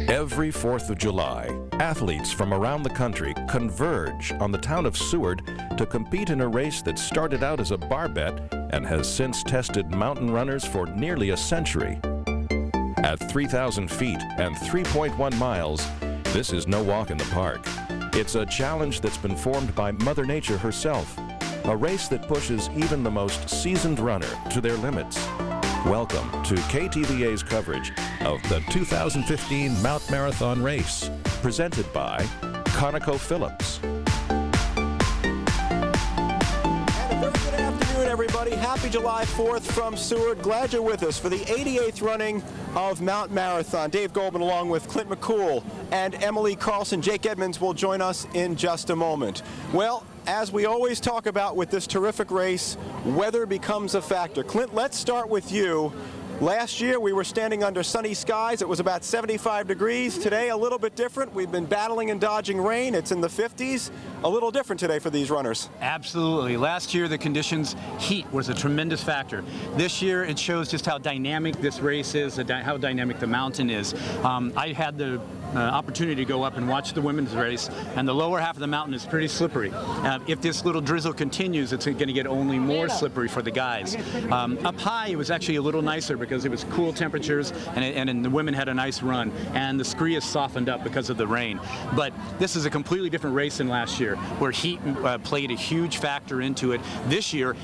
Every 4th of July, athletes from around the country converge on the town of Seward to compete in a race that started out as a bar bet and has since tested mountain runners for nearly a century. At 3,000 feet and 3.1 miles, this is no walk in the park. It's a challenge that's been formed by Mother Nature herself, a race that pushes even the most seasoned runner to their limits. Welcome to KTVA's coverage of the 2015 Mount Marathon Race, presented by ConocoPhillips. And a very good afternoon, everybody. Happy July 4th from Seward. Glad you're with us for the 88th running of Mount Marathon. Dave Goldman along with Clint McCool and Emily Carlson. Jake Edmonds will join us in just a moment. Well, as we always talk about with this terrific race, weather becomes a factor. Clint, let's start with you. Last year we were standing under sunny skies. It was about 75 degrees. Today a little bit different. We've been battling and dodging rain. It's in the 50s. A little different today for these runners. Absolutely. Last year the conditions, heat was a tremendous factor. This year it shows just how dynamic this race is, how dynamic the mountain is. I had the opportunity to go up and watch the women's race, and the lower half of the mountain is pretty slippery. If this little drizzle continues, it's going to get only more slippery for the guys. Up high it was actually a little nicer because it was cool temperatures, and the women had a nice run, and the scree is softened up because of the rain. But this is a completely different race than last year, where heat played a huge factor into it. This year,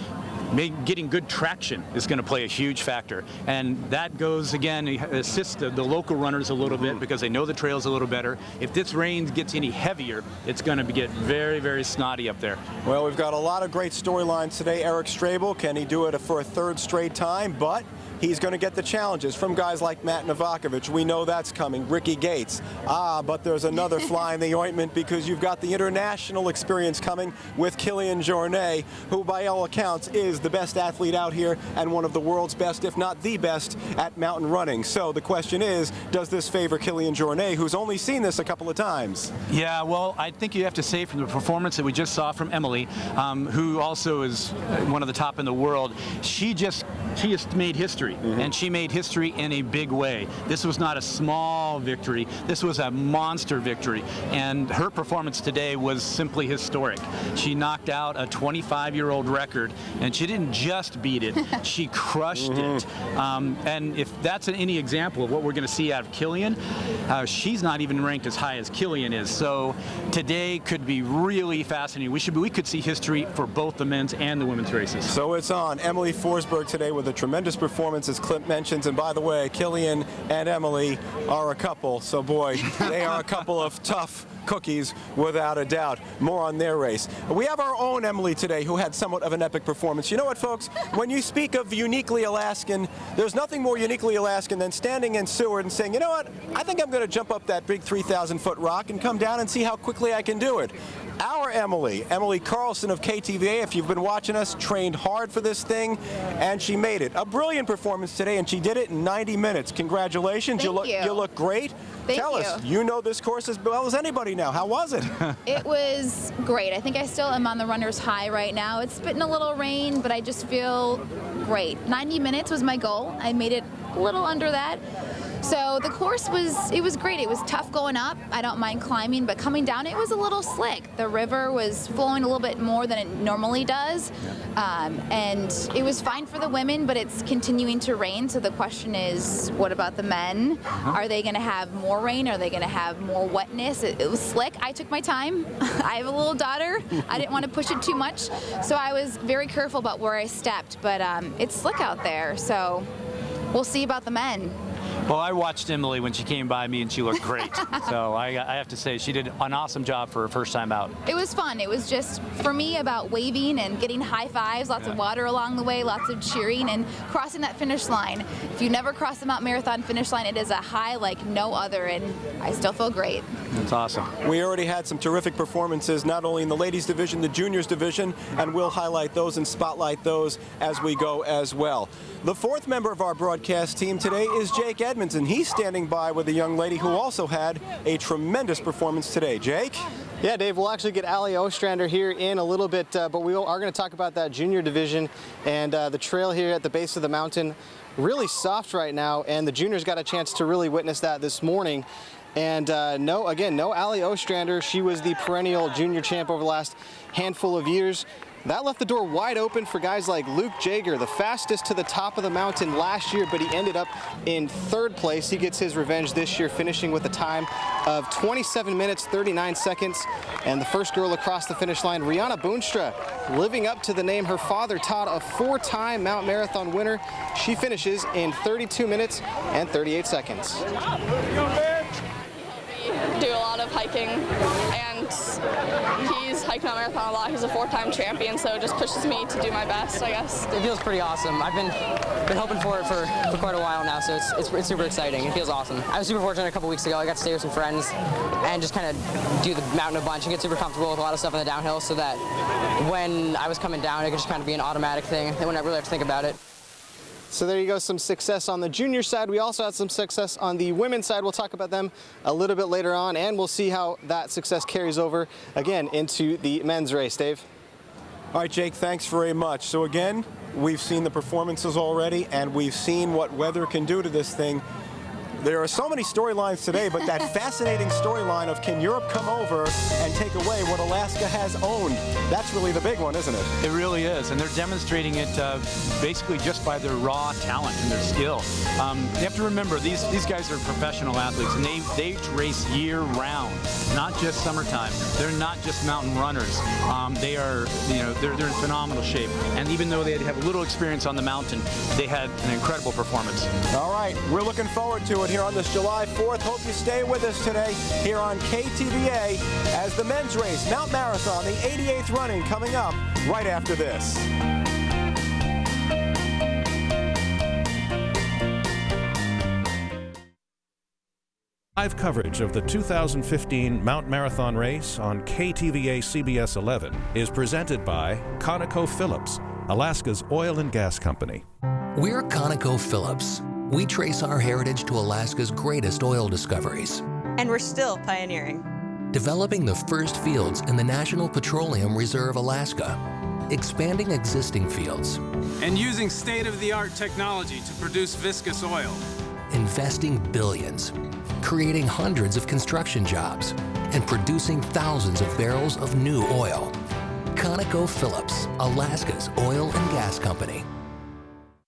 getting good traction is going to play a huge factor, and that goes again, assists the local runners a little bit because they know the trails a little better. If this rain gets any heavier, it's going to get very, very snotty up there. Well, we've got a lot of great storylines today. Eric Strable, can he do it for a third straight time? But he's going to get the challenges from guys like Matt Novakovic. We know that's coming. Rickey Gates. But there's another fly in the ointment because you've got the international experience coming with Kilian Jornet, who by all accounts is the best athlete out here and one of the world's best, if not the best, at mountain running. So the question is, does this favor Kilian Jornet, who's only seen this a couple of times? Yeah, well, I think you have to say from the performance that we just saw from Emily, who also is one of the top in the world, she just made history. And she made history in a big way. This was not a small victory. This was a monster victory. And her performance today was simply historic. She knocked out a 25-year-old record, and she didn't just beat it, she crushed it. And if that's any example of what we're going to see out of Kilian, she's not even ranked as high as Kilian is. So today could be really fascinating. We could see history for both the men's and the women's races. So it's on. Emily Forsberg today with a tremendous performance, as Clint mentions. And by the way, Kilian and Emily are a couple. So boy, they are a couple of tough cookies without a doubt. More on their race. We have our own Emily today who had somewhat of an epic performance. You know what, folks? When you speak of uniquely Alaskan, there's nothing more uniquely Alaskan than standing in Seward and saying, you know what, I think I'm going to jump up that big 3,000-foot rock and come down and see how quickly I can do it. Our Emily Carlson of KTVA, if you've been watching us, trained hard for this thing, and she made it. A brilliant performance today, and she did it in 90 minutes. Congratulations. Thank you. You look great. Tell us, you know this course as well as anybody now. How was it? It was great. I think I still am on the runner's high right now. It's spitting a little rain, but I just feel great. 90 minutes was my goal. I made it a little under that. So the course was great. It was tough going up. I don't mind climbing, but coming down it was a little slick. The river was flowing a little bit more than it normally does. And it was fine for the women, but it's continuing to rain. So the question is, what about the men? Are they going to have more rain? Are they going to have more wetness? It was slick. I took my time. I have a little daughter. I didn't want to push it too much. So I was very careful about where I stepped, but it's slick out there. So we'll see about the men. Well, I watched Emily when she came by me, and she looked great. So I have to say, she did an awesome job for her first time out. It was fun. It was just, for me, about waving and getting high fives, lots of water along the way, lots of cheering, and crossing that finish line. If you never cross the Mount Marathon finish line, it is a high like no other, and I still feel great. That's awesome. We already had some terrific performances, not only in the ladies division, the juniors division, and we'll highlight those and spotlight those as we go as well. The fourth member of our broadcast team today is Jake Edmonds, and he's standing by with a young lady who also had a tremendous performance today. Jake? Yeah, Dave, we'll actually get Allie Ostrander here in a little bit, but we are going to talk about that junior division and the trail here at the base of the mountain. Really soft right now, and the juniors got a chance to really witness that this morning. And no Ali Ostrander. She was the perennial junior champ over the last handful of years. That left the door wide open for guys like Luke Jager, the fastest to the top of the mountain last year, but he ended up in 3rd place. He gets his revenge this year, finishing with a time of 27 minutes, 39 seconds. And the first girl across the finish line, Rihanna Boonstra, living up to the name her father taught, a 4-time Mount Marathon winner. She finishes in 32 minutes and 38 seconds. Do a lot of hiking, and he's hiked Mount Marathon a lot. He's a 4-time champion, so it just pushes me to do my best, I guess. It feels pretty awesome. I've been hoping for it for quite a while now, so it's super exciting. It feels awesome. I was super fortunate a couple weeks ago. I got to stay with some friends and just kind of do the mountain a bunch and get super comfortable with a lot of stuff on the downhill, so that when I was coming down, it could just kind of be an automatic thing. I wouldn't really have to think about it. So there you go, some success on the junior side. We also had some success on the women's side. We'll talk about them a little bit later on, and we'll see how that success carries over, again, into the men's race. Dave? All right, Jake, thanks very much. So again, we've seen the performances already, and we've seen what weather can do to this thing. There are so many storylines today, but that fascinating storyline of can Europe come over and take away what Alaska has owned? That's really the big one, isn't it? It really is, and they're demonstrating it basically just by their raw talent and their skill. You have to remember, these guys are professional athletes, and they race year-round, not just summertime. They're not just mountain runners. They are, they're in phenomenal shape, and even though they have a little experience on the mountain, they had an incredible performance. All right, we're looking forward to it here on this July 4th. Hope you stay with us today here on KTVA as the men's race, Mount Marathon, the 88th running, coming up right after this. Live coverage of the 2015 Mount Marathon race on KTVA CBS 11 is presented by ConocoPhillips, Alaska's oil and gas company. We're ConocoPhillips. We trace our heritage to Alaska's greatest oil discoveries. And we're still pioneering. Developing the first fields in the National Petroleum Reserve, Alaska. Expanding existing fields. And using state-of-the-art technology to produce viscous oil. Investing billions. Creating hundreds of construction jobs. And producing thousands of barrels of new oil. ConocoPhillips, Alaska's oil and gas company.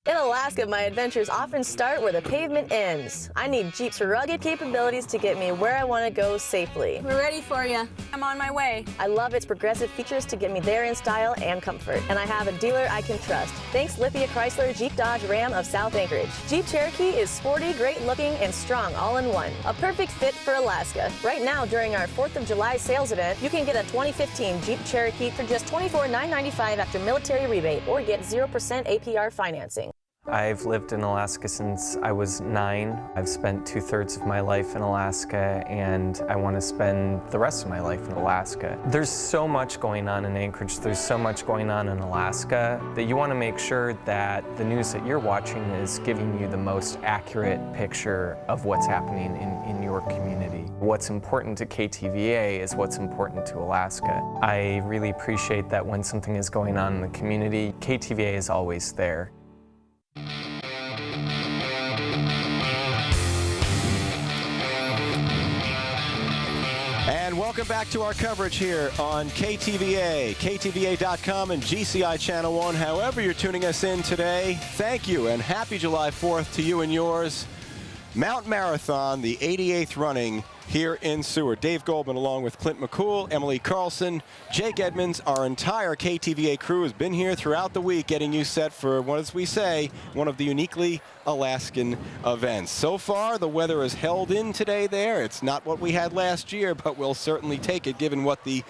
In Alaska, my adventures often start where the pavement ends. I need Jeep's rugged capabilities to get me where I want to go safely. We're ready for you. I'm on my way. I love its progressive features to get me there in style and comfort. And I have a dealer I can trust. Thanks Lithia Chrysler Jeep Dodge Ram of South Anchorage. Jeep Cherokee is sporty, great looking, and strong all in one. A perfect fit for Alaska. Right now, during our 4th of July sales event, you can get a 2015 Jeep Cherokee for just $24,995 after military rebate, or get 0% APR financing. I've lived in Alaska since I was 9. I've spent 2/3 of my life in Alaska, and I want to spend the rest of my life in Alaska. There's so much going on in Anchorage, there's so much going on in Alaska that you want to make sure that the news that you're watching is giving you the most accurate picture of what's happening in your community. What's important to KTVA is what's important to Alaska. I really appreciate that when something is going on in the community, KTVA is always there. And welcome back to our coverage here on KTVA, KTVA.com and GCI Channel 1. However you're tuning us in today, thank you and happy July 4th to you and yours. Mount Marathon, the 88th running here in Seward. Dave Goldman along with Clint McCool, Emily Carlson, Jake Edmonds. Our entire KTVA crew has been here throughout the week getting you set for what, as we say, one of the uniquely Alaskan events. So far, the weather has held in today there. It's not what we had last year, but we'll certainly take it given what the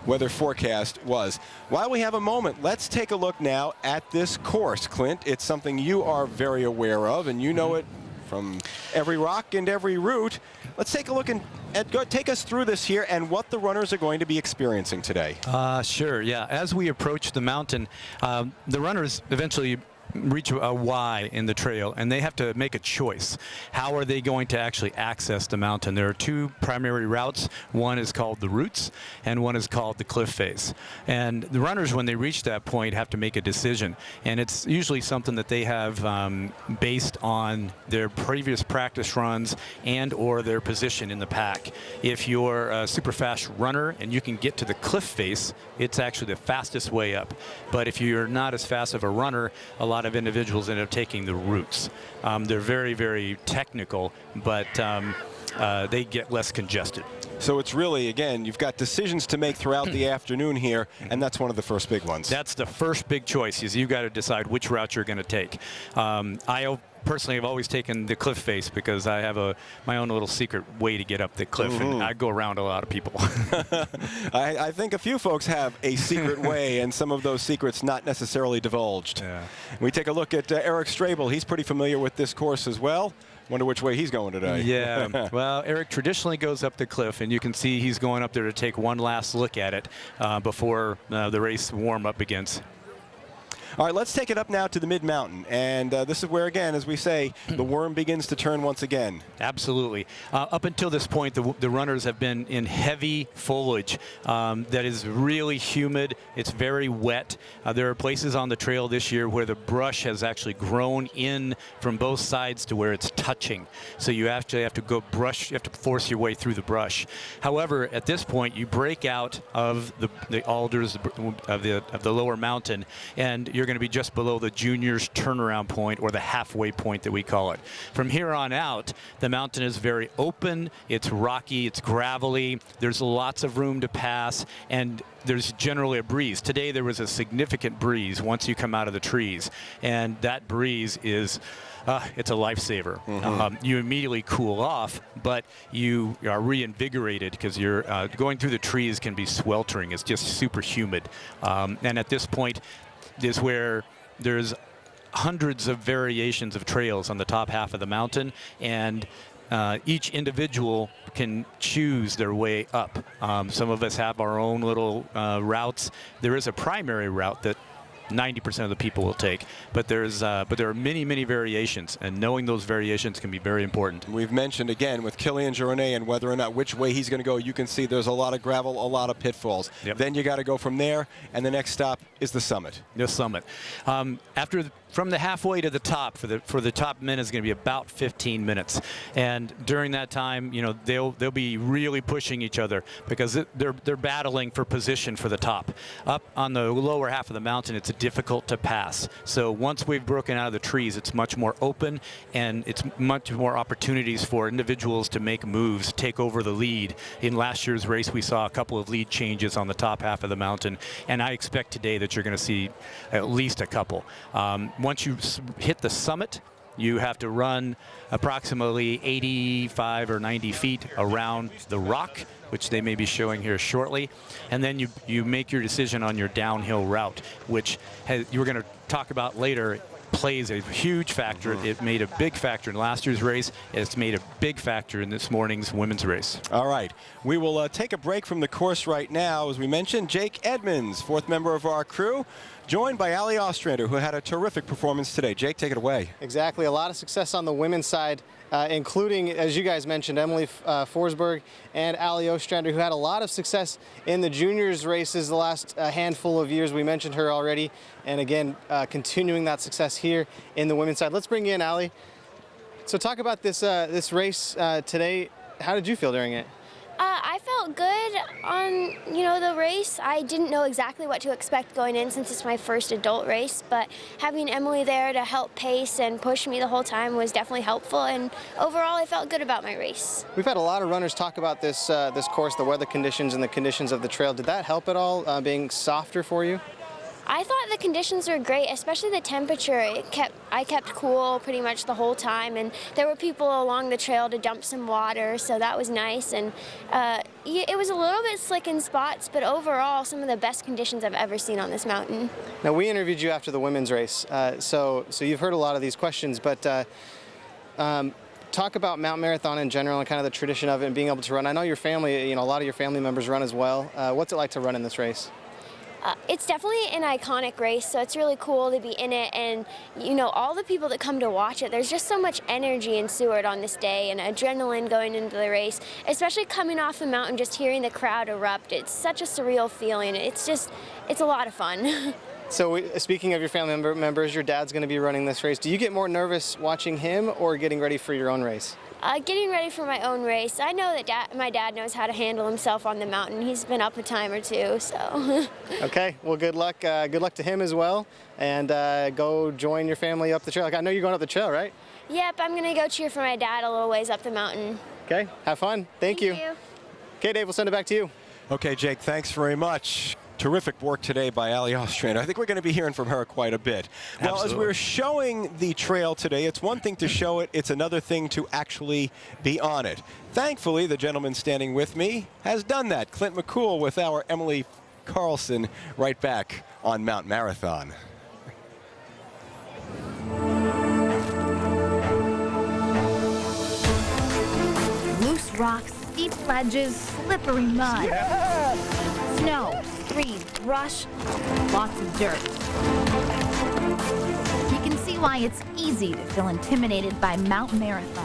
weather forecast was. While we have a moment, let's take a look now at this course, Clint. It's something you are very aware of, and you know it from every rock and every route. Let's take a look and take us through this here and what the runners are going to be experiencing today. Sure, yeah. As we approach the mountain, the runners eventually reach a Y in the trail, and they have to make a choice. How are they going to actually access the mountain? There are two primary routes. One is called the routes, and one is called the cliff face. And the runners, when they reach that point, have to make a decision. And it's usually something that they have based on their previous practice runs and or their position in the pack. If you're a super fast runner and you can get to the cliff face, it's actually the fastest way up. But if you're not as fast of a runner, a lot of individuals end up taking the routes. They're very, very technical, but they get less congested. So it's really, again, you've got decisions to make throughout the afternoon here, and that's one of the first big ones. That's the first big choice, is you've got to decide which route you're going to take. I personally have always taken the cliff face because I have my own little secret way to get up the cliff, and I go around a lot of people. I think a few folks have a secret way, and some of those secrets not necessarily divulged. Yeah. We take a look at Eric Strable. He's pretty familiar with this course as well. Wonder which way he's going today. Yeah, well, Eric traditionally goes up the cliff, and you can see he's going up there to take one last look at it before the race warm-up begins. All right, let's take it up now to the mid-mountain. And this is where, again, as we say, the worm begins to turn once again. Absolutely. Up until this point, the runners have been in heavy foliage that is really humid. It's very wet. There are places on the trail this year where the brush has actually grown in from both sides to where it's touching. So you actually have to go brush, you have to force your way through the brush. However, at this point, you break out of the alders of the lower mountain, and you're going to be just below the juniors turnaround point, or the halfway point that we call it. From here on out, the mountain is very open, it's rocky, it's gravelly, there's lots of room to pass, and there's generally a breeze. Today there was a significant breeze once you come out of the trees, and that breeze is it's a lifesaver. You immediately cool off, but you are reinvigorated because you're going through the trees can be sweltering. It's just super humid, and at this point is where there's hundreds of variations of trails on the top half of the mountain, and each individual can choose their way up. Some of us have our own little routes. There is a primary route that 90% of the people will take, but there are many, many variations, and knowing those variations can be very important. We've mentioned again with Kilian Jornet and whether or not which way he's going to go, you can see there's a lot of gravel, a lot of pitfalls. Yep. Then you got to go from there, and the next stop is the summit. The summit. From the halfway to the top, for the top men is going to be about 15 minutes, and during that time, you know, they'll be really pushing each other because they're battling for position for the top. Up on the lower half of the mountain, it's difficult to pass. So once we've broken out of the trees, it's much more open, and it's much more opportunities for individuals to make moves, take over the lead. In last year's race, we saw a couple of lead changes on the top half of the mountain, and I expect today that you're going to see at least a couple. Once you hit the summit, you have to run approximately 85 or 90 feet around the rock, which they may be showing here shortly. And then you make your decision on your downhill route, which you're going to talk about later, plays a huge factor. It made a big factor in last year's race. It's made a big factor in this morning's women's race. All right. We will take a break from the course right now. As we mentioned, Jake Edmonds, fourth member of our crew, joined by Ali Ostrander, who had a terrific performance today. Jake, take it away. Exactly. A lot of success on the women's side, including, as you guys mentioned, Emily Forsberg and Ali Ostrander, who had a lot of success in the juniors races the last handful of years. We mentioned her already. And again, continuing that success here in the women's side. Let's bring you in, Ali. So talk about this race today. How did you feel during it? I felt good on, the race. I didn't know exactly what to expect going in since it's my first adult race, but having Emily there to help pace and push me the whole time was definitely helpful, and overall I felt good about my race. We've had a lot of runners talk about this course, the weather conditions and the conditions of the trail. Did that help at all, being softer for you? I thought the conditions were great, especially the temperature. I kept cool pretty much the whole time, and there were people along the trail to dump some water, so that was nice. And it was a little bit slick in spots, but overall, some of the best conditions I've ever seen on this mountain. Now, we interviewed you after the women's race, so you've heard a lot of these questions, but talk about Mount Marathon in general and kind of the tradition of it and being able to run. I know your family, a lot of your family members run as well. What's it like to run in this race? It's definitely an iconic race, so it's really cool to be in it, and you know, all the people that come to watch it, there's just so much energy in Seward on this day and adrenaline going into the race, especially coming off the mountain, just hearing the crowd erupt. It's such a surreal feeling. It's a lot of fun. So speaking of your family members, your dad's going to be running this race. Do you get more nervous watching him or getting ready for your own race? Getting ready for my own race. I know that my dad knows how to handle himself on the mountain. He's been up a time or two, so. Okay, well, good luck. Good luck to him as well, and go join your family up the trail. I know you're going up the trail, right? Yep, I'm gonna go cheer for my dad a little ways up the mountain. Okay, have fun. Thank you. Okay, Dave, we'll send it back to you. Okay, Jake, thanks very much. Terrific work today by Ali Ostrander. I think we're going to be hearing from her quite a bit. Well, as we're showing the trail today, it's one thing to show it, it's another thing to actually be on it. Thankfully, the gentleman standing with me has done that. Clint McCool with our Emily Carlson right back on Mount Marathon. Loose rocks, steep ledges, slippery mud. Snow, trees, brush, lots of dirt. You can see why it's easy to feel intimidated by Mount Marathon.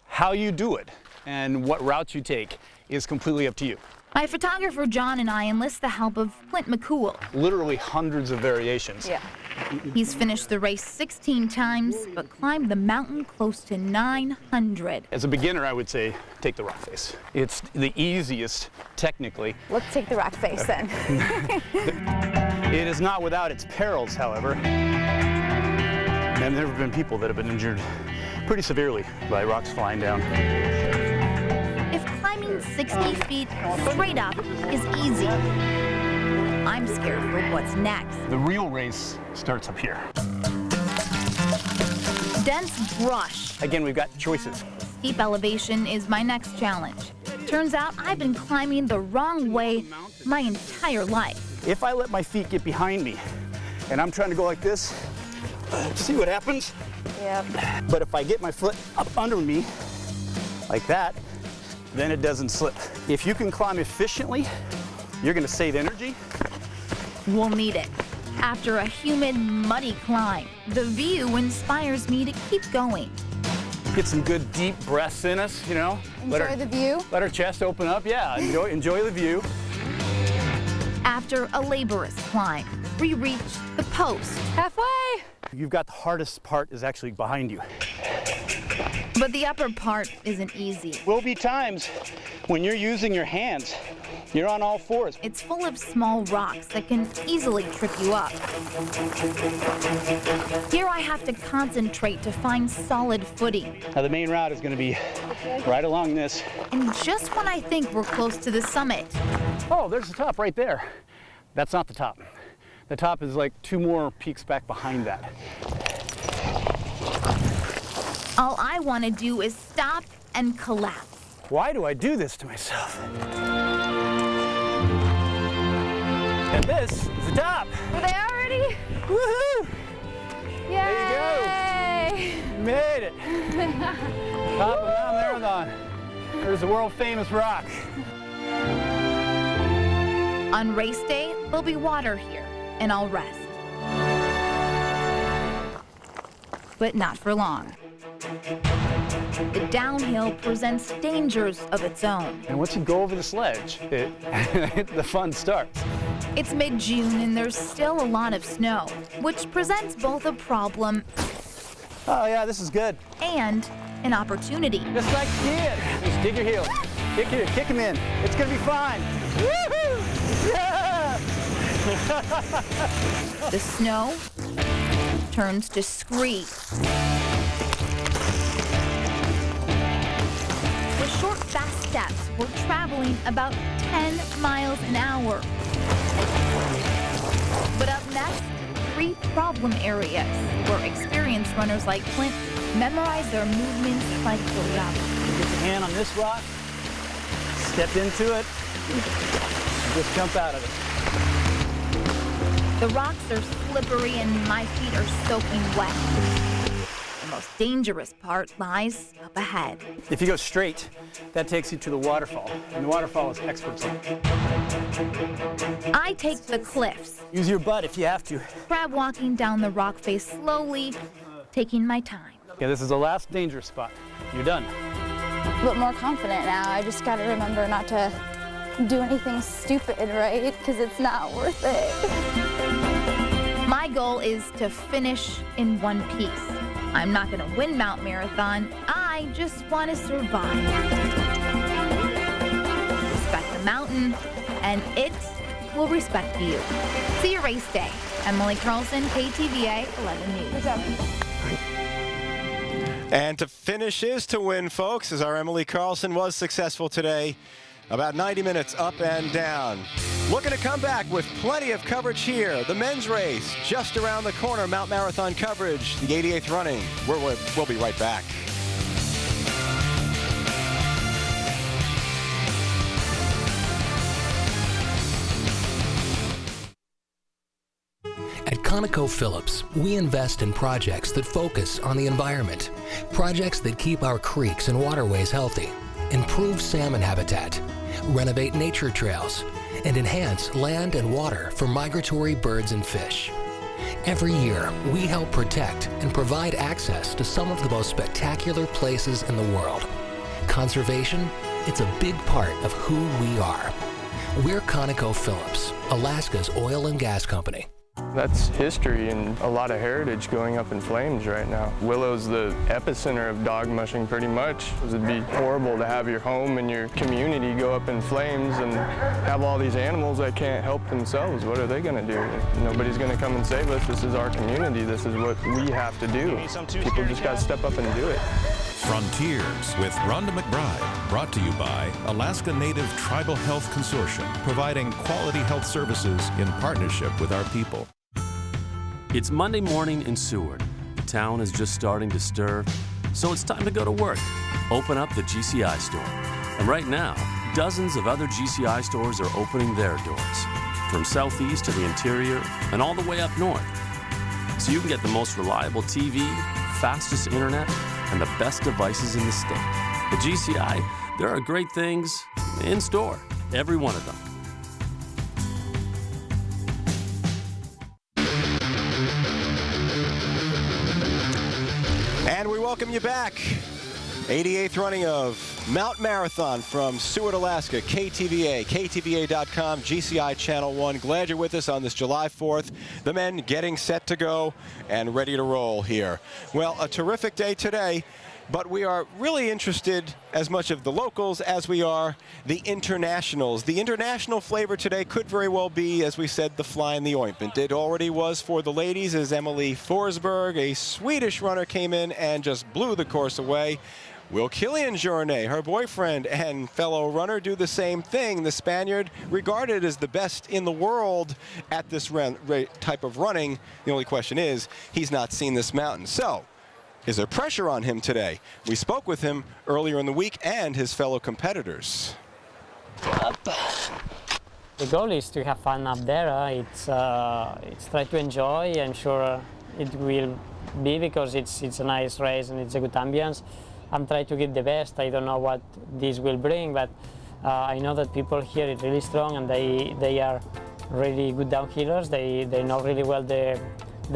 How you do it and what routes you take is completely up to you. My photographer John and I enlist the help of Clint McCool. Literally hundreds of variations. Yeah. He's finished the race 16 times, but climbed the mountain close to 900. As a beginner, I would say take the rock face. It's the easiest technically. Let's take the rock face then. It is not without its perils, however. And there have been people that have been injured pretty severely by rocks flying down. If climbing 60 feet straight up is easy, I'm scared for what's next. The real race starts up here. Dense brush. Again, we've got choices. Steep elevation is my next challenge. Turns out I've been climbing the wrong way my entire life. If I let my feet get behind me and I'm trying to go like this, see what happens? Yep. But if I get my foot up under me like that, then it doesn't slip. If you can climb efficiently, you're gonna save energy. We'll need it. After a humid, muddy climb, the view inspires me to keep going. Get some good deep breaths in us, you know. Enjoy the view? Let our chest open up, yeah, enjoy the view. After a laborious climb, we reach the post. Halfway! You've got the hardest part is actually behind you. But the upper part isn't easy. Will be times when you're using your hands. You're on all fours. It's full of small rocks that can easily trip you up. Here I have to concentrate to find solid footing. Now the main route is going to be right along this. And just when I think we're close to the summit. Oh, there's the top right there. That's not the top. The top is like 2 more peaks back behind that. All I want to do is stop and collapse. Why do I do this to myself? And this is the top. Are they already? Woohoo! Yay! There you go. You made it. Top of Mount Marathon. There's the world famous rock. On race day, there'll be water here, and I'll rest. But not for long. The downhill presents dangers of its own. And once you go over the sledge, the fun starts. It's mid-June and there's still a lot of snow, which presents both a problem. Oh yeah, this is good. And an opportunity. Just like skiing. Just dig your heels. Kick them in. It's gonna be fine. Woohoo! Yeah! The snow turns to scree. With short, fast steps, we're traveling about 10 miles an hour. But up next, 3 problem areas where experienced runners like Clint memorize their movements like choreography. Get your hand on this rock, step into it, and just jump out of it. The rocks are slippery and my feet are soaking wet. The most dangerous part lies up ahead. If you go straight, that takes you to the waterfall, and the waterfall is experts on. I take the cliffs. Use your butt if you have to. Crab walking down the rock face slowly, taking my time. Okay, this is the last dangerous spot. You're done. But more confident now. I just got to remember not to do anything stupid, right? Because it's not worth it. My goal is to finish in one piece. I'm not going to win Mount Marathon. I just want to survive. Respect the mountain, and it will respect you. See you race day. Emily Carlson, KTVA 11 News. And to finish is to win, folks, as our Emily Carlson was successful today. About 90 minutes up and down. Looking to come back with plenty of coverage here. The men's race just around the corner. Mount Marathon coverage, the 88th running. We'll be right back. At ConocoPhillips, we invest in projects that focus on the environment, projects that keep our creeks and waterways healthy, improve salmon habitat, renovate nature trails, and enhance land and water for migratory birds and fish. Every year, we help protect and provide access to some of the most spectacular places in the world. Conservation, it's a big part of who we are. We're ConocoPhillips, Alaska's oil and gas company. That's history and a lot of heritage going up in flames right now. Willow's the epicenter of dog mushing pretty much. It'd be horrible to have your home and your community go up in flames and have all these animals that can't help themselves. What are they going to do? Nobody's going to come and save us. This is our community. This is what we have to do. People just got to step up and do it. Frontiers with Rhonda McBride, brought to you by Alaska Native Tribal Health Consortium, providing quality health services in partnership with our people. It's Monday morning in Seward. The town is just starting to stir, so it's time to go to work. Open up the GCI store. And right now, dozens of other GCI stores are opening their doors, from southeast to the interior and all the way up north. So you can get the most reliable TV, fastest internet, and the best devices in the state. At GCI, there are great things in store, every one of them. And we welcome you back. 88th running of Mount Marathon from Seward, Alaska, KTVA, KTVA.com, GCI Channel 1. Glad you're with us on this July 4th. The men getting set to go and ready to roll here. Well, a terrific day today, but we are really interested as much of the locals as we are the internationals. The international flavor today could very well be, as we said, the fly in the ointment. It already was for the ladies as Emily Forsberg, a Swedish runner, came in and just blew the course away. Will Kilian Jornet, her boyfriend and fellow runner, do the same thing? The Spaniard, regarded as the best in the world at this type of running. The only question is, he's not seen this mountain. So, is there pressure on him today? We spoke with him earlier in the week and his fellow competitors. The goal is to have fun up there. It's try to enjoy. I'm sure it will be because it's a nice race and it's a good ambience. I'm trying to give the best. I don't know what this will bring, but I know that people here are really strong and they are really good downhillers. They know really well the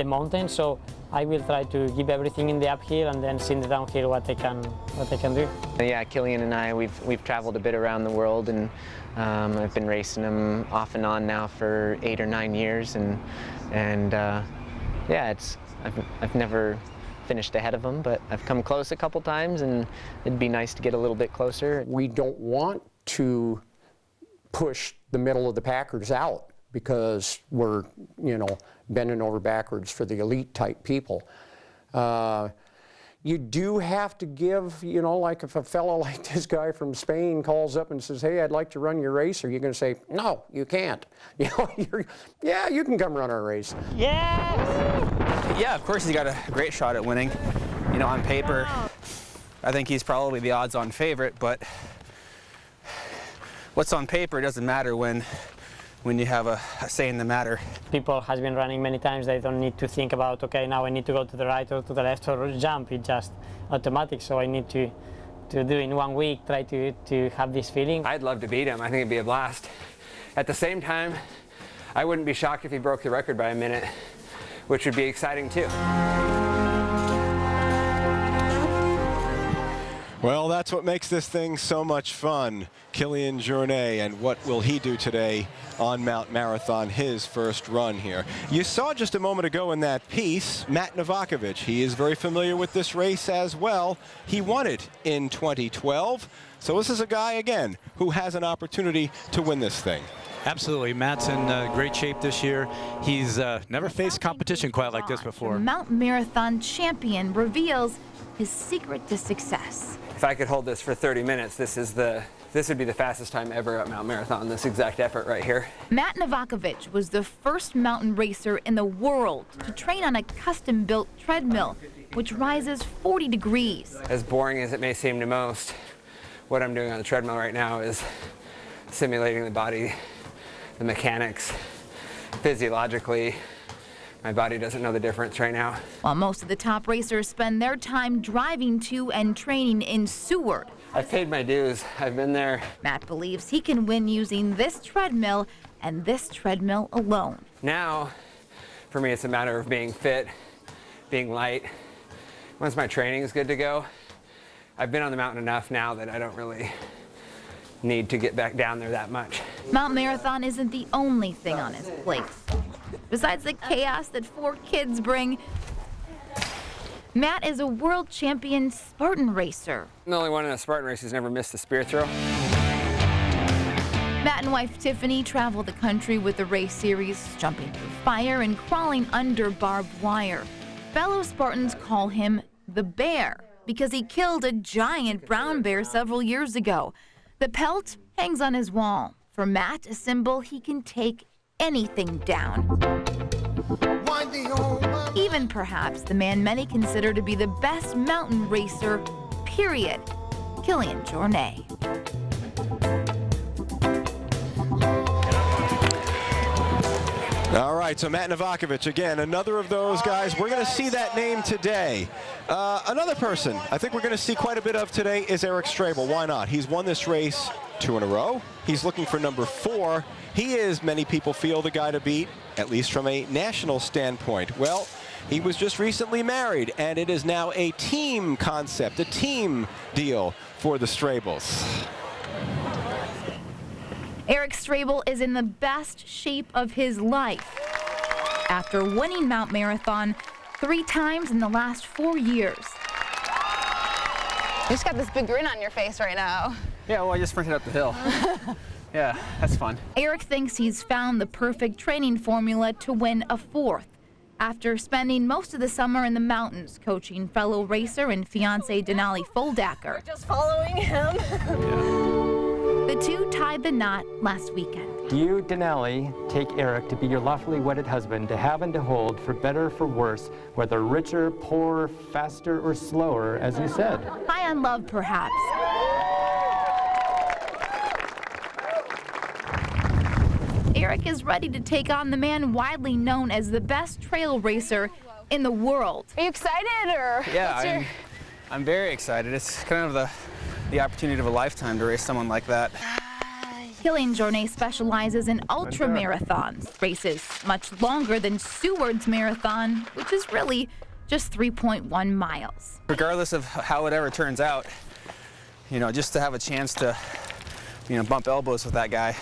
mountain. So I will try to give everything in the uphill and then see in the downhill what I can do. Yeah, Kilian and I, we've traveled a bit around the world, and I've been racing him off and on now for 8 or 9 years, and yeah, I've never finished ahead of him, but I've come close a couple times, and it'd be nice to get a little bit closer. We don't want to push the middle of the packers out because we're, bending over backwards for the elite type people. You do have to give, like if a fellow like this guy from Spain calls up and says, hey, I'd like to run your race, are you going to say, no, you can't? Yeah, you can come run our race. Yes! Yeah, of course he's got a great shot at winning. On paper, I think he's probably the odds-on favorite, but what's on paper doesn't matter when when you have a say in the matter. People has been running many times. They don't need to think about, okay, now I need to go to the right or to the left or jump. It's just automatic. So I need to do in 1 week, try to have this feeling. I'd love to beat him. I think it'd be a blast. At the same time, I wouldn't be shocked if he broke the record by a minute, which would be exciting too. Well, that's what makes this thing so much fun. Kilian Jornet, and what will he do today on Mount Marathon, his first run here. You saw just a moment ago in that piece, Matt Novakovic. He is very familiar with this race as well. He won it in 2012. So this is a guy, again, who has an opportunity to win this thing. Absolutely. Matt's in great shape this year. He's never faced competition quite like this before. Mount Marathon champion reveals his secret to success. If I could hold this for 30 minutes, this would be the fastest time ever at Mount Marathon, this exact effort right here. Matt Novakovic was the first mountain racer in the world to train on a custom-built treadmill, which rises 40 degrees. As boring as it may seem to most, what I'm doing on the treadmill right now is simulating the body, the mechanics. Physiologically, my body doesn't know the difference right now. While most of the top racers spend their time driving to and training in Seward. I've paid my dues. I've been there. Matt believes he can win using this treadmill and this treadmill alone. Now, for me, it's a matter of being fit, being light. Once my training is good to go, I've been on the mountain enough now that I don't really need to get back down there that much. Mount Marathon isn't the only thing on his plate. Besides the chaos that 4 kids bring, Matt is a world champion Spartan racer. I'm the only one in a Spartan race who's never missed a spear throw. Matt and wife Tiffany travel the country with the race series, jumping through fire and crawling under barbed wire. Fellow Spartans call him the Bear because he killed a giant brown bear several years ago. The pelt hangs on his wall. For Matt, a symbol he can take anything down. Even perhaps the man many consider to be the best mountain racer, period, Kilian Jornet. All right, so Matt Novakovic, again, another of those guys. We're going to see that name today. Another person I think we're going to see quite a bit of today is Eric Strable. Why not? He's won this race 2 in a row. He's looking for number 4. He is, many people feel, the guy to beat, at least from a national standpoint. Well, he was just recently married, and it is now a team concept, a team deal for the Strables. Eric Strable is in the best shape of his life after winning Mount Marathon 3 times in the last 4 years. You just got this big grin on your face right now. Yeah, well, I just sprinted up the hill. Yeah, that's fun. Eric thinks he's found the perfect training formula to win a 4th. After spending most of the summer in the mountains coaching fellow racer and fiancé Denali Foldacker. Just following him. The two tied the knot last weekend. You, Denali, take Eric to be your lawfully wedded husband, to have and to hold, for better or for worse, whether richer, poorer, faster, or slower, as you said. High on love, perhaps. Eric is ready to take on the man widely known as the best trail racer in the world. Are you excited, or? Yeah, I'm very excited. It's kind of the opportunity of a lifetime to race someone like that. Kilian Jornet specializes in ultra marathons, races much longer than Seward's marathon, which is really just 3.1 miles. Regardless of how it ever turns out, you know, just to have a chance to, you know, bump elbows with that guy,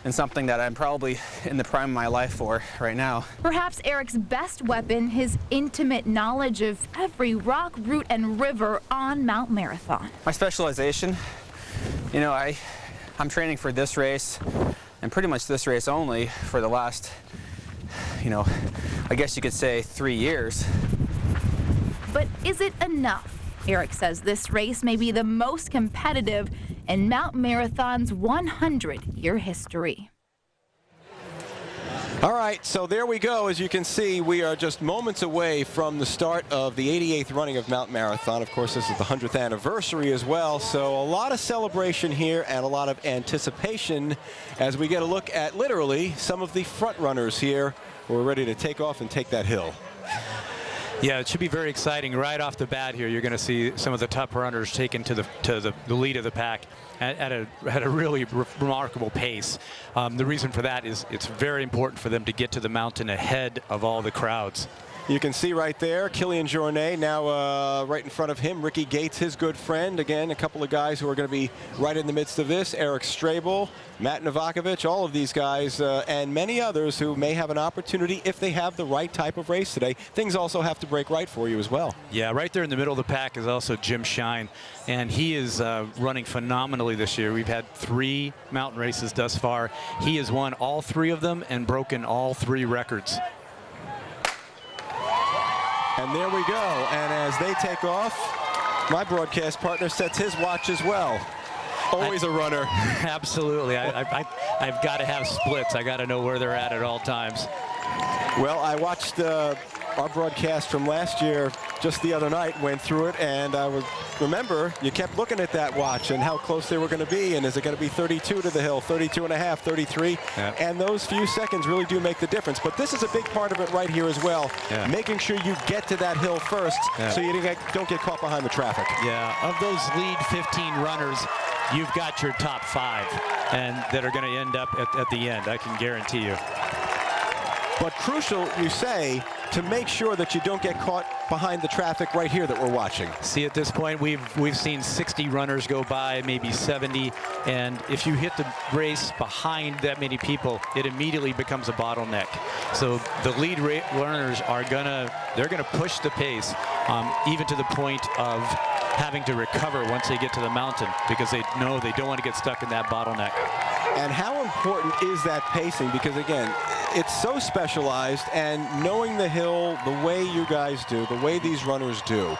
and something that I'm probably in the prime of my life for right now. Perhaps Eric's best weapon, his intimate knowledge of every rock, route, and river on Mount Marathon. My specialization, you know, I'm training for this race, and pretty much this race only, for the last, you know, I guess you could say 3 years. But is it enough? Eric says this race may be the most competitive in Mount Marathon's 100-year history. All right, so there we go. As you can see, we are just moments away from the start of the 88th running of Mountain Marathon. Of course, this is the 100th anniversary as well, so a lot of celebration here and a lot of anticipation as we get a look at literally some of the front runners here who are ready to take off and take that hill. Yeah, it should be very exciting. Right off the bat here, you're going to see some of the top runners taken to the lead of the pack at a really remarkable pace. The reason for that is it's very important for them to get to the mountain ahead of all the crowds. You can see right there, Kilian Jornet now right in front of him, Rickey Gates, his good friend. Again, a couple of guys who are going to be right in the midst of this. Eric Strable, Matt Novakovic, all of these guys, and many others who may have an opportunity if they have the right type of race today. Things also have to break right for you as well. Yeah, right there in the middle of the pack is also Jim Shine, and he is running phenomenally this year. We've had 3 mountain races thus far. He has won all 3 of them and broken all 3 records. And there we go. And as they take off, my broadcast partner sets his watch as well. Always a runner. Absolutely. I've got to have splits. I got to know where they're at all times. Well, I watched our broadcast from last year just the other night, went through it, and I would remember you kept looking at that watch and how close they were going to be, and is it going to be 32 to the hill, 32 and a half, 33? Yeah. And those few seconds really do make the difference. But this is a big part of it right here as well, making sure you get to that hill first so you don't get caught behind the traffic. Yeah, of those lead 15 runners, you've got your top 5 and that are going to end up at the end, I can guarantee you. But crucial, you say, to make sure that you don't get caught behind the traffic right here that we're watching. See, at this point, we've seen 60 runners go by, maybe 70, and if you hit the race behind that many people, it immediately becomes a bottleneck. So the lead runners are they're gonna push the pace, even to the point of having to recover once they get to the mountain, because they know they don't want to get stuck in that bottleneck. And how important is that pacing? Because again, it's so specialized, and knowing the hill the way you guys do, the way these runners do,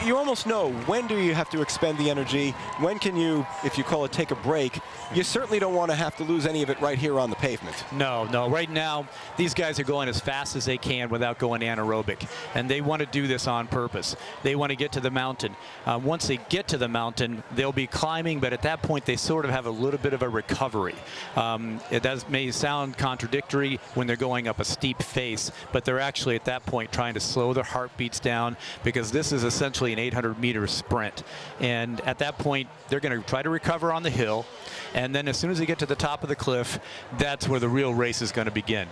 you almost know when do you have to expend the energy, when can you, if you call it, take a break. You certainly don't want to have to lose any of it right here on the pavement. No, right now these guys are going as fast as they can without going anaerobic, and they want to do this on purpose. They want to get to the mountain. Once they get to the mountain, they'll be climbing, but at that point they sort of have a little bit of a recovery. It may sound contradictory when they're going up a steep face, but they're actually at that point trying to slow their heartbeats down, because this is essentially an 800-meter sprint. And at that point, they're going to try to recover on the hill, and then as soon as they get to the top of the cliff, that's where the real race is going to begin.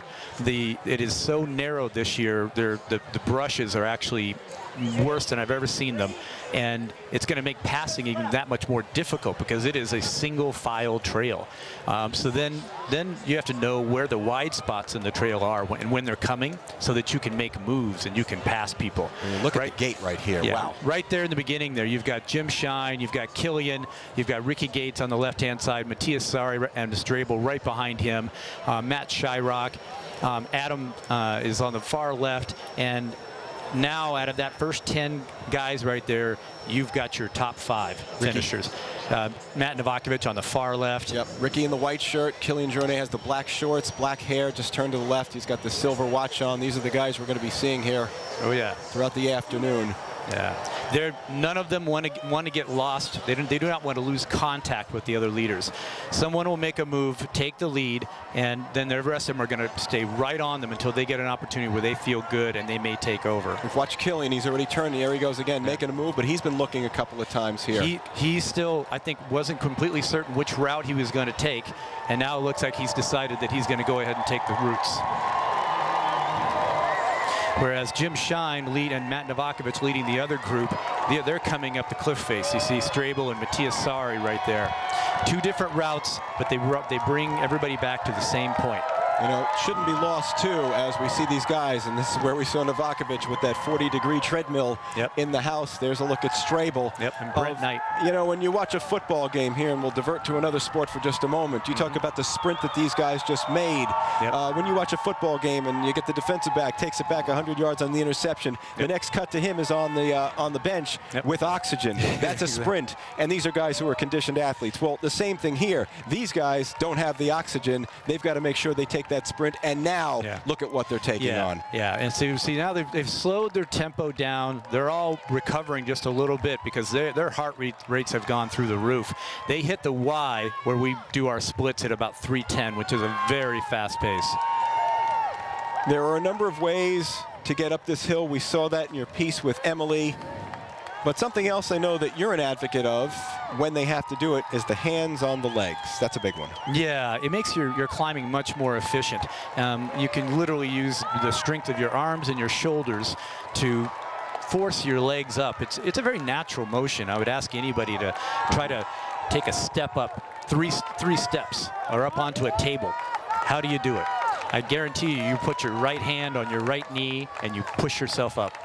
It is so narrow this year. The brushes are actually worse than I've ever seen them, and it's going to make passing even that much more difficult because it is a single file trail. So then you have to know where the wide spots in the trail are when they're coming, so that you can make moves and you can pass people. Look at the gate right here. Yeah, wow. Right there in the beginning there, you've got Jim Shine, you've got Kilian, you've got Rickey Gates on the left-hand side, Matias Saari and Strable right behind him, Matt Shryock, Adam is on the far left, and now out of that first 10 guys right there, you've got your top 5 finishers. Matt Novakovic on the far left. Yep, Rickey in the white shirt. Kilian Jornet has the black shorts, black hair, just turned to the left. He's got the silver watch on. These are the guys we're going to be seeing here throughout the afternoon. Yeah, none of them want to get lost. They do not want to lose contact with the other leaders. Someone will make a move, take the lead, and then the rest of them are going to stay right on them until they get an opportunity where they feel good and they may take over. We've watched Kilian. He's already turned. There he goes again, making a move, but he's been looking a couple of times here. He still, I think, wasn't completely certain which route he was going to take, and now it looks like he's decided that he's going to go ahead and take the routes. Whereas Jim Shine and Matt Novakovic leading the other group, they're coming up the cliff face. You see Strable and Matias Saari right there. 2 different routes, but they bring everybody back to the same point. You know, it shouldn't be lost, too, as we see these guys, and this is where we saw Novakovic with that 40-degree treadmill in the house. There's a look at Strable. And Brett Knight. You know, when you watch a football game here, and we'll divert to another sport for just a moment, you talk about the sprint that these guys just made. When you watch a football game and you get the defensive back, takes it back 100 yards on the interception, the next cut to him is on the bench with oxygen. That's a sprint, and these are guys who are conditioned athletes. Well, the same thing here. These guys don't have the oxygen. They've got to make sure they take take that sprint, and now look at what they're taking on. Yeah, and so you see now they've slowed their tempo down. They're all recovering just a little bit because their heart rates have gone through the roof. They hit the Y, where we do our splits, at about 3:10, which is a very fast pace. There are a number of ways to get up this hill. We saw that in your piece with Emily. But something else I know that you're an advocate of when they have to do it is the hands on the legs. That's a big one. Yeah, it makes your climbing much more efficient. You can literally use the strength of your arms and your shoulders to force your legs up. It's a very natural motion. I would ask anybody to try to take a step up, three steps, or up onto a table. How do you do it? I guarantee you put your right hand on your right knee and you push yourself up.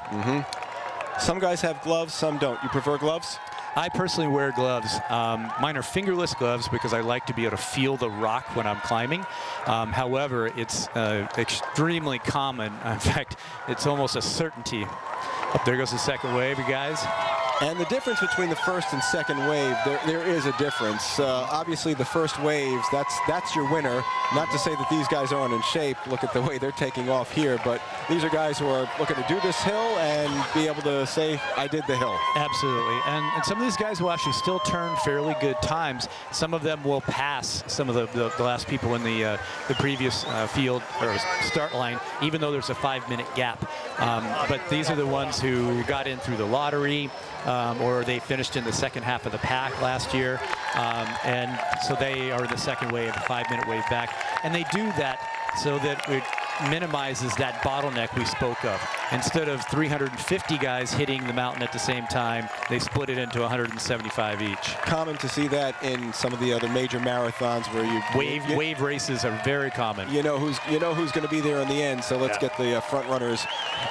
Some guys have gloves, some don't. You prefer gloves? I personally wear gloves. Mine are fingerless gloves because I like to be able to feel the rock when I'm climbing. However, it's extremely common. In fact, it's almost a certainty. Up there goes the second wave, you guys. And the difference between the first and second wave, there is a difference. Obviously, the first waves, that's your winner. Not to say that these guys aren't in shape. Look at the way they're taking off here. But these are guys who are looking to do this hill and be able to say, I did the hill. Absolutely. And some of these guys will actually still turn fairly good times. Some of them will pass some of the last people in the previous field or start line, even though there's a 5-minute gap. But these are the ones who got in through the lottery, or they finished in the second half of the pack last year. And so they are the second wave, the 5-minute wave back. And they do that so that it minimizes that bottleneck we spoke of. Instead of 350 guys hitting the mountain at the same time, they split it into 175 each. Common to see that in some of the other major marathons where wave races are very common. You know who's going to be there in the end. So let's get the front runners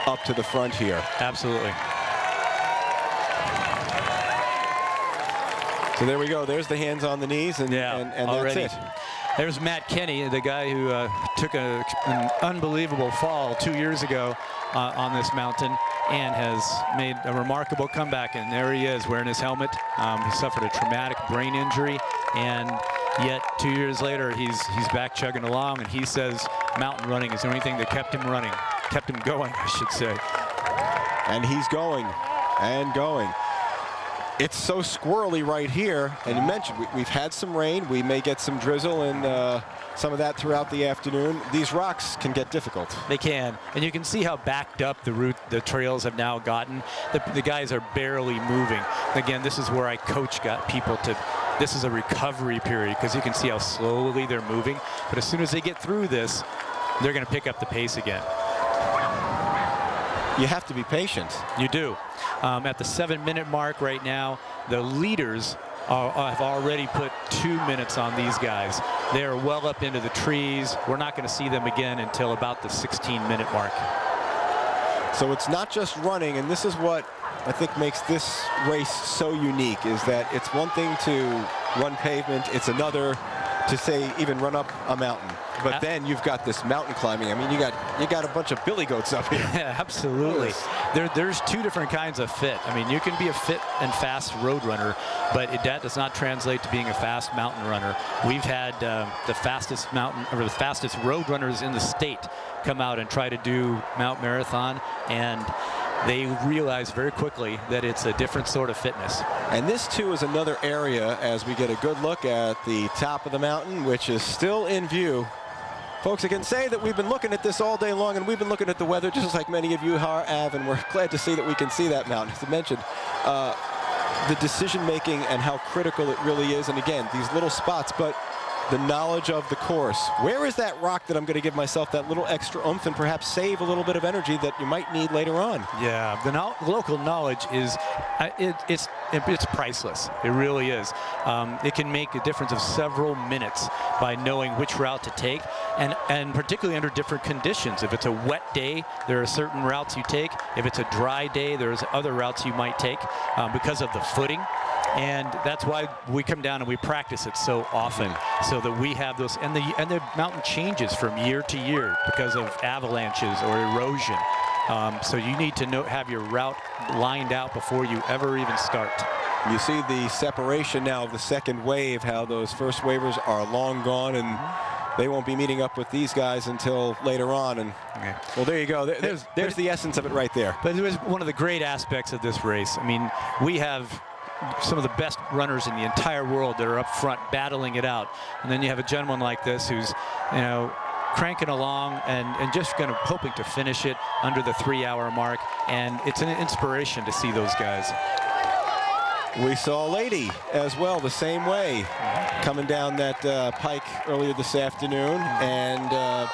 up to the front here. Absolutely. So there we go. There's the hands on the knees, and that's it. There's Matt Kenny, the guy who took an unbelievable fall 2 years ago on this mountain and has made a remarkable comeback. And there he is wearing his helmet. He suffered a traumatic brain injury, and yet 2 years later he's back chugging along. And he says mountain running is the only thing that kept him running, kept him going, I should say. And he's going and going. It's so squirrely right here, and you mentioned we've had some rain. We may get some drizzle and some of that throughout the afternoon. These rocks can get difficult. They can, and you can see how backed up the trails have now gotten. The guys are barely moving. Again, this is where I got people to. This is a recovery period because you can see how slowly they're moving. But as soon as they get through this, they're going to pick up the pace again. You have to be patient. You do. At the 7-minute mark right now, the leaders have already put 2 minutes on these guys. They are well up into the trees. We're not going to see them again until about the 16-minute mark. So it's not just running, and this is what I think makes this race so unique, is that it's one thing to run pavement, it's another to say even run up a mountain. But then you've got this mountain climbing. I mean, you got a bunch of billy goats up here. Yeah, absolutely. There's two different kinds of fit. I mean, you can be a fit and fast road runner, but that does not translate to being a fast mountain runner. We've had the fastest road runners in the state come out and try to do Mount Marathon, and they realize very quickly that it's a different sort of fitness. And this too is another area as we get a good look at the top of the mountain, which is still in view. Folks, I can say that we've been looking at this all day long, and we've been looking at the weather just like many of you have, and we're glad to see that we can see that mountain. As I mentioned, the decision-making and how critical it really is, and again, these little spots, but the knowledge of the course. Where is that rock that I'm going to give myself that little extra oomph and perhaps save a little bit of energy that you might need later on? Yeah, the local knowledge is, it's priceless. It really is. It can make a difference of several minutes by knowing which route to take, and particularly under different conditions. If it's a wet day, there are certain routes you take. If it's a dry day, there's other routes you might take because of the footing. And that's why we come down and we practice it so often, so that we have those. And the mountain changes from year to year because of avalanches or erosion. So you need to have your route lined out before you ever even start. You see the separation now of the second wave, how those first wavers are long gone, and they won't be meeting up with these guys until later on. And well, there you go. There's the essence of it right there. But it was one of the great aspects of this race. I mean, we have some of the best runners in the entire world that are up front battling it out. And then you have a gentleman like this who's, you know, cranking along and just kind of hoping to finish it under the 3-hour mark. And it's an inspiration to see those guys. We saw a lady as well the same way coming down that pike earlier this afternoon, and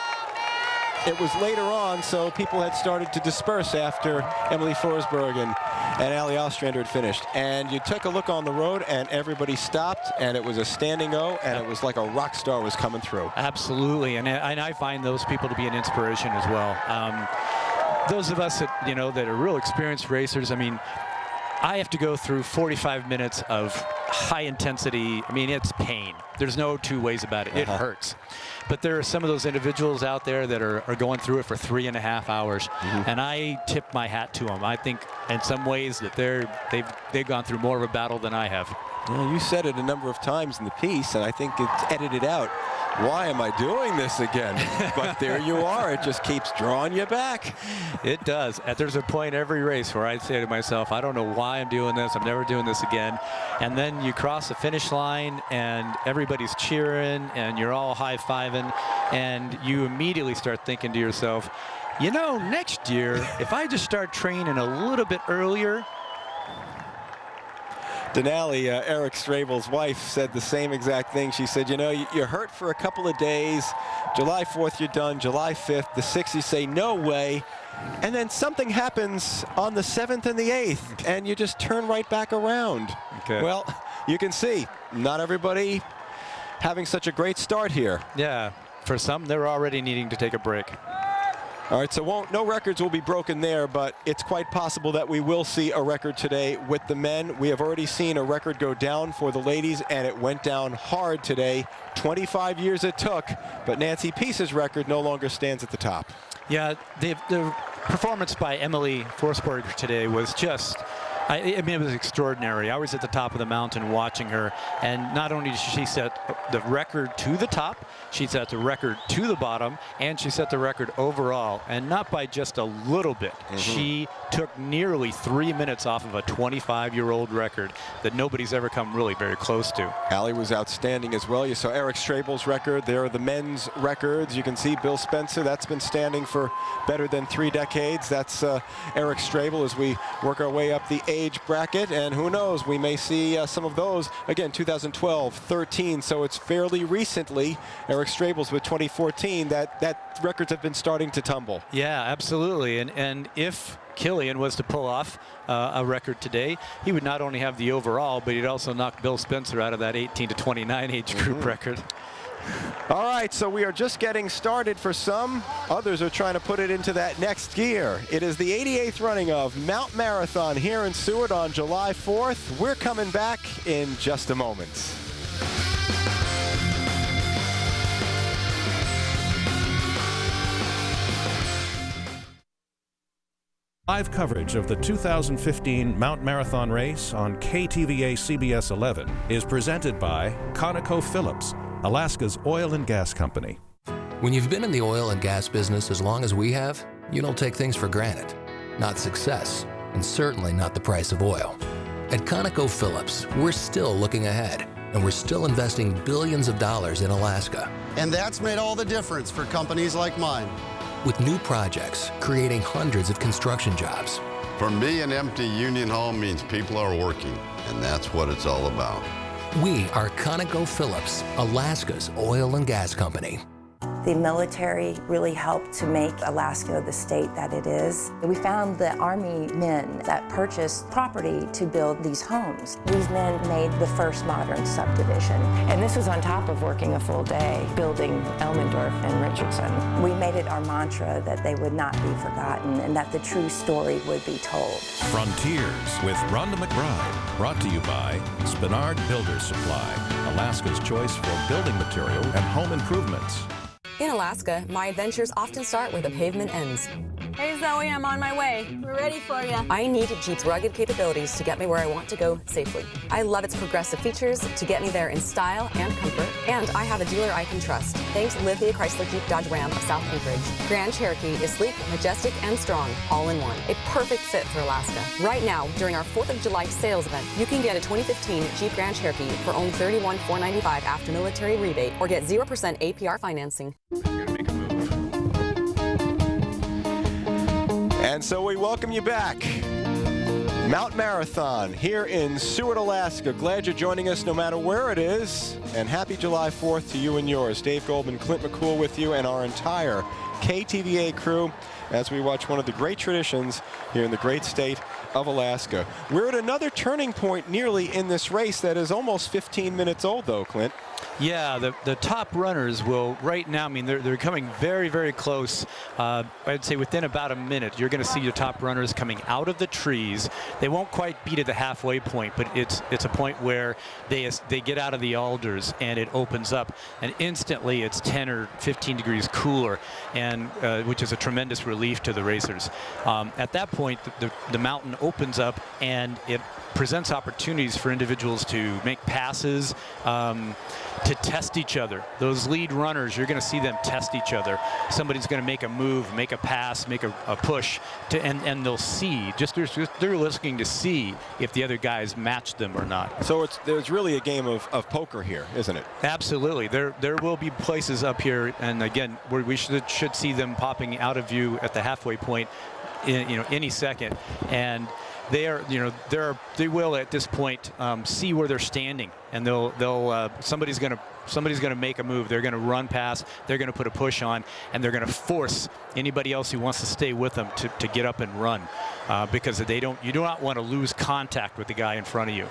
it was later on, so people had started to disperse after Emily Forsberg and Ali Ostrander had finished. And you took a look on the road and everybody stopped, and it was a standing O, and it was like a rock star was coming through. Absolutely, and I find those people to be an inspiration as well. Those of us that, you know, that are real experienced racers, I mean, I have to go through 45 minutes of high intensity. I mean, it's pain. There's no two ways about it. It hurts. But there are some of those individuals out there that are going through it for 3.5 hours. And I tip my hat to them. I think in some ways that they've gone through more of a battle than I have. Well, you said it a number of times in the piece, and I think it's edited out. Why am I doing this again? But there you are. It just keeps drawing you back. It does. There's a point every race where I say to myself, I don't know why I'm doing this. I'm never doing this again. And then you cross the finish line and everybody's cheering and you're all high-fiving, and you immediately start thinking to yourself, you know, next year, if I just start training a little bit earlier. Denali, Eric Strabel's wife, said the same exact thing. She said, you know, you're hurt for a couple of days. July 4th, you're done. July 5th, the 6th, you say, no way. And then something happens on the 7th and the 8th, and you just turn right back around. Okay. Well, you can see, not everybody having such a great start here. Yeah, for some, they're already needing to take a break. All right, so no records will be broken there, but it's quite possible that we will see a record today with the men. We have already seen a record go down for the ladies, and it went down hard today. 25 years it took, but Nancy Peace's record no longer stands at the top. Yeah, the performance by Emily Forsberg today was just, I mean, it was extraordinary. I was at the top of the mountain watching her, and not only did she set the record to the top, she set the record to the bottom, and she set the record overall, and not by just a little bit. She took nearly 3 minutes off of a 25-year-old record that nobody's ever come really very close to. Ali was outstanding as well. You saw Eric Strabel's record. There are the men's records. You can see Bill Spencer, that's been standing for better than 3 decades. That's Eric Strable as we work our way up the age bracket, and who knows, we may see some of those again. 2012, 13, so it's fairly recently. Eric Strable's with 2014. That records have been starting to tumble. Yeah, absolutely. And if Kilian was to pull off a record today, he would not only have the overall, but he'd also knock Bill Spencer out of that 18 to 29 age group record. All right, so we are just getting started for some. Others are trying to put it into that next gear. It is the 88th running of Mount Marathon here in Seward on July 4th. We're coming back in just a moment. Live coverage of the 2015 Mount Marathon race on KTVA CBS 11 is presented by ConocoPhillips, Alaska's oil and gas company. When you've been in the oil and gas business as long as we have, you don't take things for granted. Not success, and certainly not the price of oil. At ConocoPhillips, we're still looking ahead, and we're still investing billions of dollars in Alaska. And that's made all the difference for companies like mine. With new projects, creating hundreds of construction jobs. For me, an empty union home means people are working, and that's what it's all about. We are ConocoPhillips, Alaska's oil and gas company. The military really helped to make Alaska the state that it is. We found the Army men that purchased property to build these homes. These men made the first modern subdivision. And this was on top of working a full day, building Elmendorf and Richardson. We made it our mantra that they would not be forgotten and that the true story would be told. Frontiers with Rhonda McBride, brought to you by Spinard Builders Supply, Alaska's choice for building material and home improvements. In Alaska, my adventures often start where the pavement ends. Hey Zoe, I'm on my way. We're ready for you. I need Jeep's rugged capabilities to get me where I want to go safely. I love its progressive features to get me there in style and comfort. And I have a dealer I can trust. Thanks Lithia Chrysler Jeep Dodge Ram of South Anchorage. Grand Cherokee is sleek, majestic, and strong, all in one. A perfect fit for Alaska. Right now, during our 4th of July sales event, you can get a 2015 Jeep Grand Cherokee for only $31,495 after military rebate, or get 0% APR financing. And so we welcome you back. Mount Marathon here in Seward, Alaska. Glad you're joining us no matter where it is. And happy July 4th to you and yours. Dave Goldman, Clint McCool with you, and our entire KTVA crew as we watch one of the great traditions here in the great state of Alaska. We're at another turning point nearly in this race that is almost 15 minutes old, though, Clint. Yeah, the top runners will right now, I mean, they're coming very, very close. I'd say within about a minute, you're going to see your top runners coming out of the trees. They won't quite be to the halfway point, but it's a point where they get out of the alders and it opens up, and instantly it's 10 or 15 degrees cooler, and which is a tremendous relief to the racers. At that point, the mountain opens up and it presents opportunities for individuals to make passes, to test each other. Those lead runners, you're going to see them test each other. Somebody's going to make a move, make a pass, make a push, and they'll see. They're looking to see if the other guys match them or not. So there's really a game of poker here, isn't it? Absolutely. There will be places up here, and again, where we should see them popping out of view at the halfway point, any second, and they will at this point see where they're standing, and somebody's going to make a move. They're going to run past, they're going to put a push on, and they're going to force anybody else who wants to stay with them to get up and run, because you do not want to lose contact with the guy in front of you.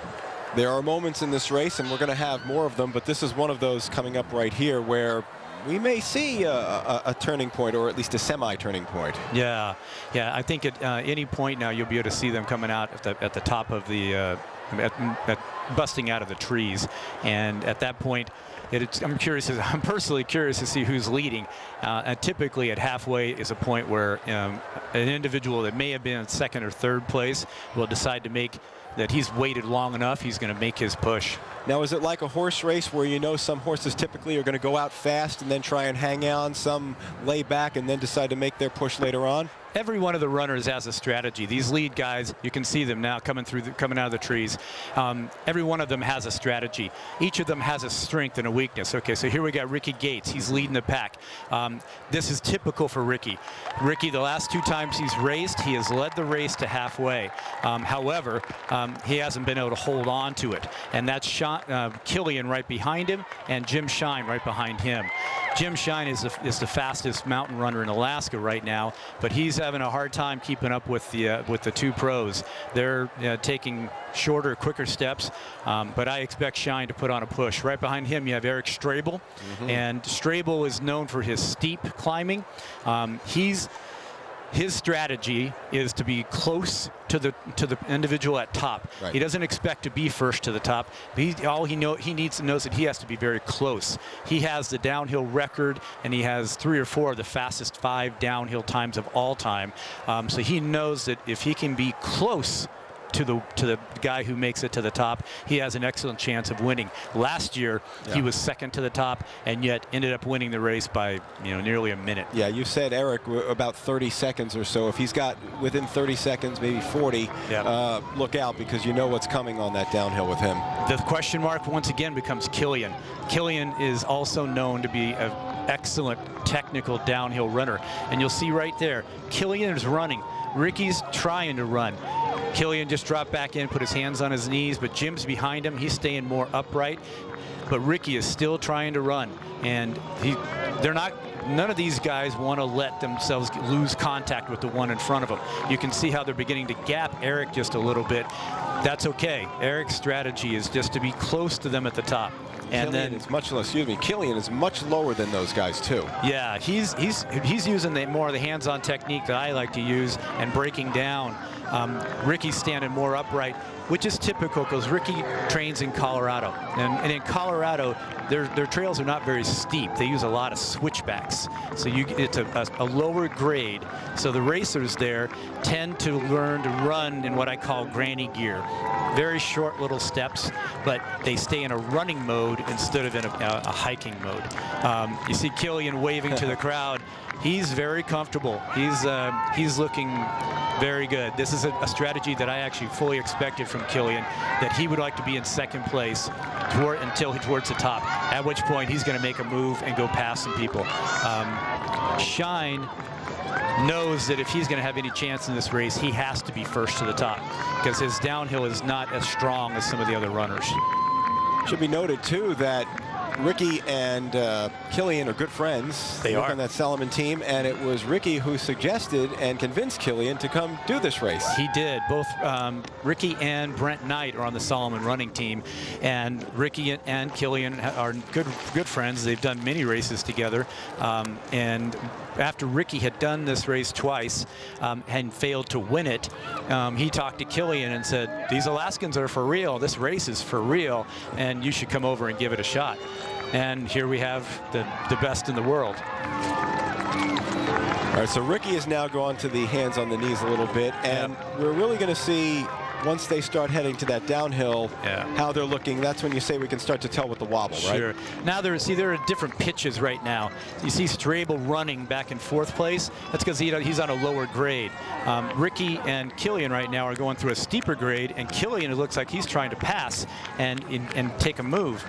There are moments in this race, and we're going to have more of them, but this is one of those coming up right here where we may see a turning point, or at least a semi-turning point. Yeah. I think at any point now you'll be able to see them coming out at the top of the busting out of the trees, and at that point, I'm personally curious to see who's leading. And typically at halfway is a point where an individual that may have been in second or third place will decide to make that he's waited long enough, he's going to make his push. Now, is it like a horse race where some horses typically are going to go out fast and then try and hang on, some lay back and then decide to make their push later on? Every one of the runners has a strategy. These lead guys, you can see them now coming out of the trees. Every one of them has a strategy. Each of them has a strength and a weakness. Okay, so here we got Rickey Gates. He's leading the pack. This is typical for Rickey. Rickey, the last 2 times he's raced, he has led the race to halfway. However, he hasn't been able to hold on to it. And that's Kilian right behind him, and Jim Shine right behind him. Jim Shine is the fastest mountain runner in Alaska right now, but he's having a hard time keeping up with the 2 pros. They're taking shorter, quicker steps, but I expect Shine to put on a push. Right behind him, you have Eric Strable, and Strable is known for his steep climbing. His strategy is to be close to the individual at top. Right. He doesn't expect to be first to the top. But he needs to know that he has to be very close. He has the downhill record, and he has 3 or 4 of the fastest 5 downhill times of all time. So he knows that if he can be close to the guy who makes it to the top, he has an excellent chance of winning. Last year, he was second to the top, and yet ended up winning the race by nearly a minute. Yeah, you said, Eric, about 30 seconds or so. If he's got within 30 seconds, maybe 40, look out, because you know what's coming on that downhill with him. The question mark once again becomes Kilian. Kilian is also known to be an excellent technical downhill runner, and you'll see right there, Kilian is running. Rickey's trying to run. Kilian just dropped back in, put his hands on his knees, but Jim's behind him. He's staying more upright, but Rickey is still trying to run, and none of these guys want to let themselves lose contact with the one in front of them. You can see how they're beginning to gap Eric just a little bit. That's okay. Eric's strategy is just to be close to them at the top. And Kilian is much lower than those guys too. Yeah, he's using more of the hands-on technique that I like to use, and breaking down Rickey's standing more upright, which is typical because Rickey trains in Colorado. And in Colorado, their trails are not very steep. They use a lot of switchbacks. So it's a lower grade. So the racers there tend to learn to run in what I call granny gear. Very short little steps, but they stay in a running mode instead of in a hiking mode. You see Kilian waving to the crowd. He's very comfortable. He's looking very good. This is a strategy that I actually fully expected from Kilian, that he would like to be in second place towards the top, at which point he's going to make a move and go past some people. Shine knows that if he's going to have any chance in this race, he has to be first to the top because his downhill is not as strong as some of the other runners. Should be noted, too, that Rickey and Kilian are good friends. They work are on that Salomon team, and it was Rickey who suggested and convinced Kilian to come do this race. He did. Both Rickey and Brent Knight are on the Salomon running team, and Rickey and Kilian are good friends. They've done many races together, and after Rickey had done this race twice and failed to win it, he talked to Kilian and said, "These Alaskans are for real. This race is for real, and you should come over and give it a shot." And here we have the best in the world. All right, so Rickey has now gone to the hands on the knees a little bit, and we're really going to see, once they start heading to that downhill, how they're looking. That's when you say we can start to tell with the wobble, right? Sure. Now there are different pitches right now. You see Strable running back in fourth place. That's because he's on a lower grade. Rickey and Kilian right now are going through a steeper grade, and Kilian, it looks like he's trying to pass and take a move.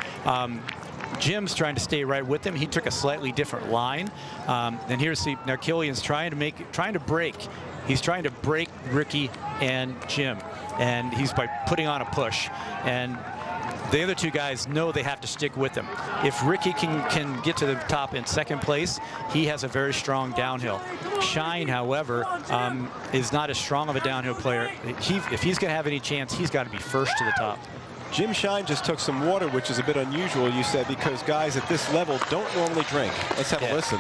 Jim's trying to stay right with him. He took a slightly different line. And here's now Kilian's trying to break. He's trying to break Rickey and Jim, and he's by putting on a push. And the other two guys know they have to stick with him. If Rickey can get to the top in second place, he has a very strong downhill. Shine, however, is not as strong of a downhill player. If he's going to have any chance, he's got to be first to the top. Jim Shine just took some water, which is a bit unusual, you said, because guys at this level don't normally drink. Let's have a listen.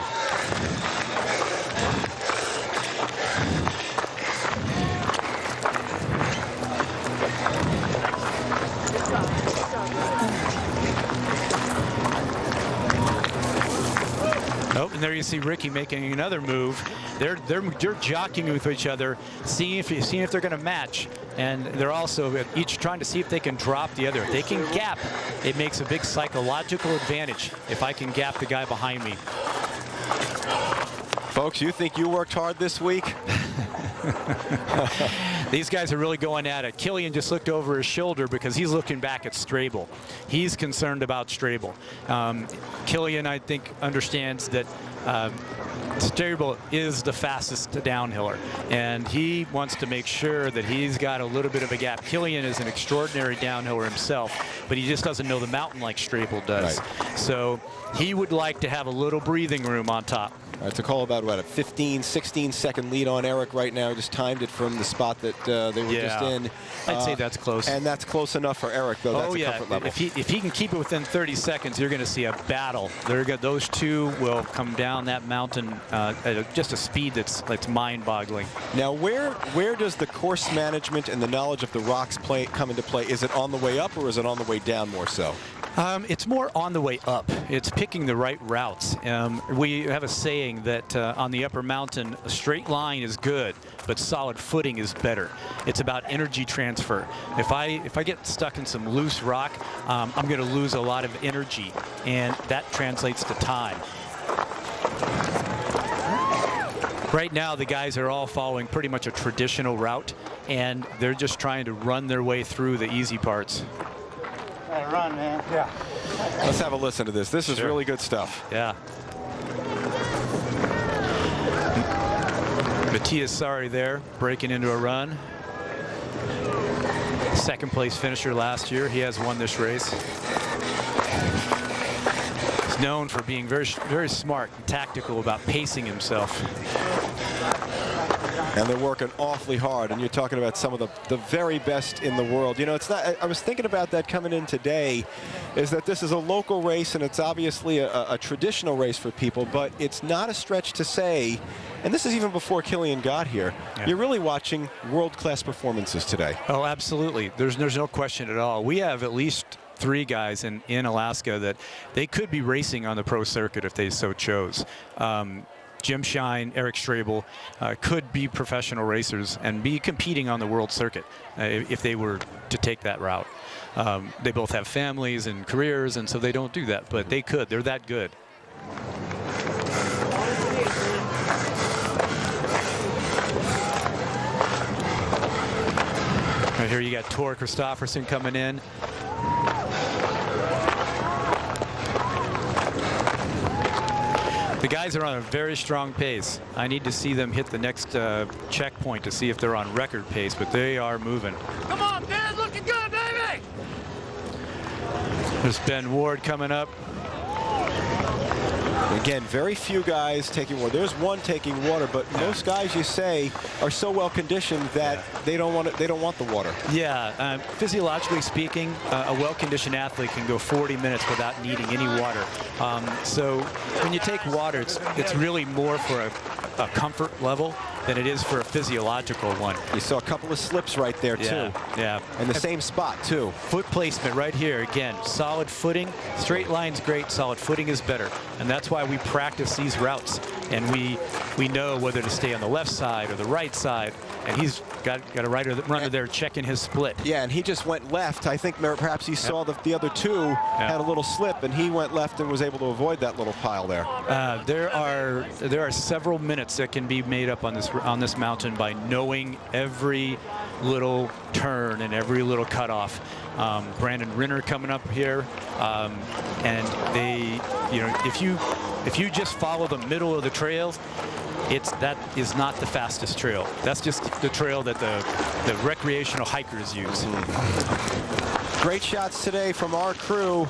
Oh, and there you see Rickey making another move. They're jockeying with each other, seeing if they're going to match, and they're also each trying to see if they can drop the other. If they can gap, it makes a big psychological advantage. If I can gap the guy behind me. Folks, you think you worked hard this week? These guys are really going at it. Kilian just looked over his shoulder because he's looking back at Strable. He's concerned about Strable. Kilian, I think, understands that Strable is the fastest downhiller, and he wants to make sure that he's got a little bit of a gap. Kilian is an extraordinary downhiller himself, but he just doesn't know the mountain like Strable does. Right. So he would like to have a little breathing room on top. All right, to call about, what, a 15, 16-second lead on Eric right now. Just timed it from the spot that they were just in. I'd say that's close. And that's close enough for Eric, though. That's a comfort level. If he can keep it within 30 seconds, you're going to see a battle. Those two will come down that mountain at just a speed that's mind-boggling. Now, where does the course management and the knowledge of the rocks come into play? Is it on the way up, or is it on the way down more so? It's more on the way up. It's picking the right routes. We have a saying that on the upper mountain, a straight line is good, but solid footing is better. It's about energy transfer. If I get stuck in some loose rock, I'm going to lose a lot of energy, and that translates to time. Right now, the guys are all following pretty much a traditional route, and they're just trying to run their way through the easy parts. Gotta run, man. Yeah. Let's have a listen to this. This is really good stuff. Yeah. Matias Saari there, breaking into a run. Second place finisher last year. He has won this race. He's known for being very, very smart and tactical about pacing himself. And they're working awfully hard, and you're talking about some of the very best in the world. You know, it's not, I was thinking about that coming in today, is that this is a local race, and it's obviously a traditional race for people, but it's not a stretch to say, and this is even before Kilian got here, you're really watching world-class performances today. Oh, absolutely. There's no question at all. We have at least 3 guys in Alaska that they could be racing on the pro circuit if they so chose. Jim Shine, Eric Strable could be professional racers and be competing on the world circuit if they were to take that route. They both have families and careers, and so they don't do that, but they could. They're that good. Right here you got Tor Kristofferson coming in. The guys are on a very strong pace. I need to see them hit the next checkpoint to see if they're on record pace, but they are moving. Come on, Dan, looking good, baby! There's Ben Ward coming up. Again, very few guys taking water. There's one taking water, but most guys, you say, are so well conditioned that they don't want it. They don't want the water. Yeah, physiologically speaking, a well-conditioned athlete can go 40 minutes without needing any water. So when you take water, it's really more for a comfort level than it is for a physiological one. You saw a couple of slips right there, too. Yeah. And the same spot, too. Foot placement right here. Again, solid footing. Straight line's great. Solid footing is better. And that's why we practice these routes. And we know whether to stay on the left side or the right side. And he's got a runner there checking his split. Yeah, and he just went left. I think perhaps he saw the other 2 had a little slip, and he went left and was able to avoid that little pile there. There are several minutes that can be made up on this mountain by knowing every little turn and every little cutoff. Brandon Rinner coming up here, and they, you know, if you just follow the middle of the trail, that is not the fastest trail. That's just the trail that the recreational hikers use. Great shots today from our crew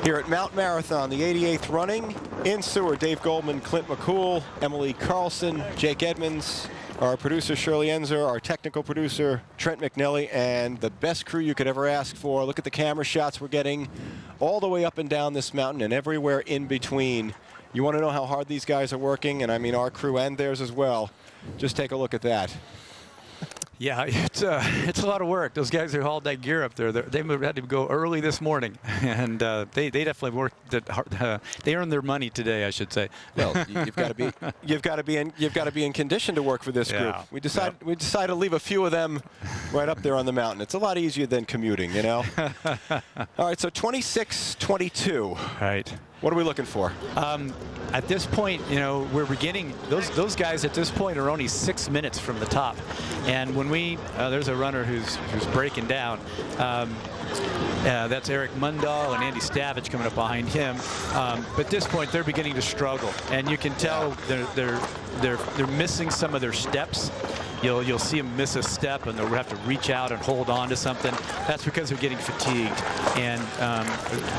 here at Mount Marathon, the 88th running in Seward. Dave Goldman, Clint McCool, Emily Carlson, Jake Edmonds, our producer Shirley Enzer, our technical producer Trent McNelly, and the best crew you could ever ask for. Look at the camera shots we're getting all the way up and down this mountain and everywhere in between. You want to know how hard these guys are working, and I mean our crew and theirs as well. Just take a look at that. Yeah, it's a lot of work. Those guys who hauled that gear up there, they had to go early this morning, and they definitely worked hard. They earned their money today, I should say. Well, you've got to be in condition to work for this group. We decided to leave a few of them right up there on the mountain. It's a lot easier than commuting, you know. All right, so 26-22. Right. What are we looking for? At this point, you know, we're beginning. Those guys at this point are only 6 minutes from the top, and when there's a runner who's breaking down. That's Eric Mundahl and Andy Stavich coming up behind him. But at this point, they're beginning to struggle, and you can tell they're missing some of their steps. You'll see them miss a step, and they'll have to reach out and hold on to something. That's because they're getting fatigued, and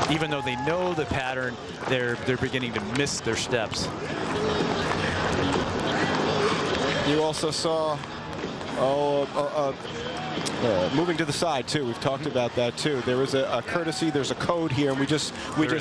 even though they know the pattern, they're beginning to miss their steps. You also saw moving to the side too. We've talked about that too. There is a courtesy. There's a code here, and we just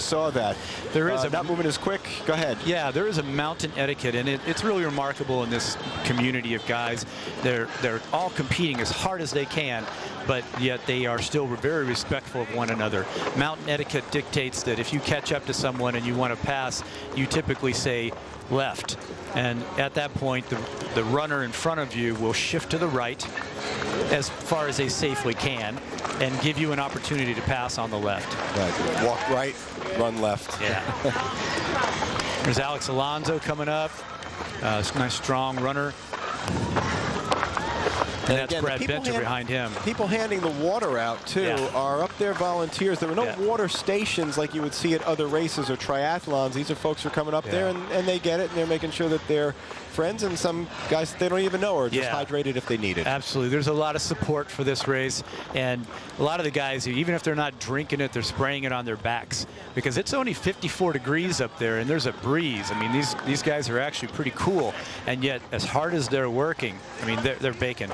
saw that. There is not moving as quick. Go ahead. Yeah, there is a mountain etiquette, and it's really remarkable in this community of guys. They're all competing as hard as they can, but yet they are still very respectful of one another. Mountain etiquette dictates that if you catch up to someone and you want to pass, you typically say left. And at that point, the runner in front of you will shift to the right as far as they safely can and give you an opportunity to pass on the left. Right. Walk right, run left. Yeah. There's Alex Alonso coming up. Nice, strong runner. And that's again, Brad Benter behind him. People handing the water out, too, are up there volunteers. There were no water stations like you would see at other races or triathlons. These are folks who are coming up there, and they get it, and they're making sure that they're friends and some guys that they don't even know are just hydrated if they need it. Absolutely. There's a lot of support for this race, and a lot of the guys, even if they're not drinking it, they're spraying it on their backs because it's only 54 degrees up there and there's a breeze. I mean, these guys are actually pretty cool, and yet as hard as they're working, I mean, they're baking.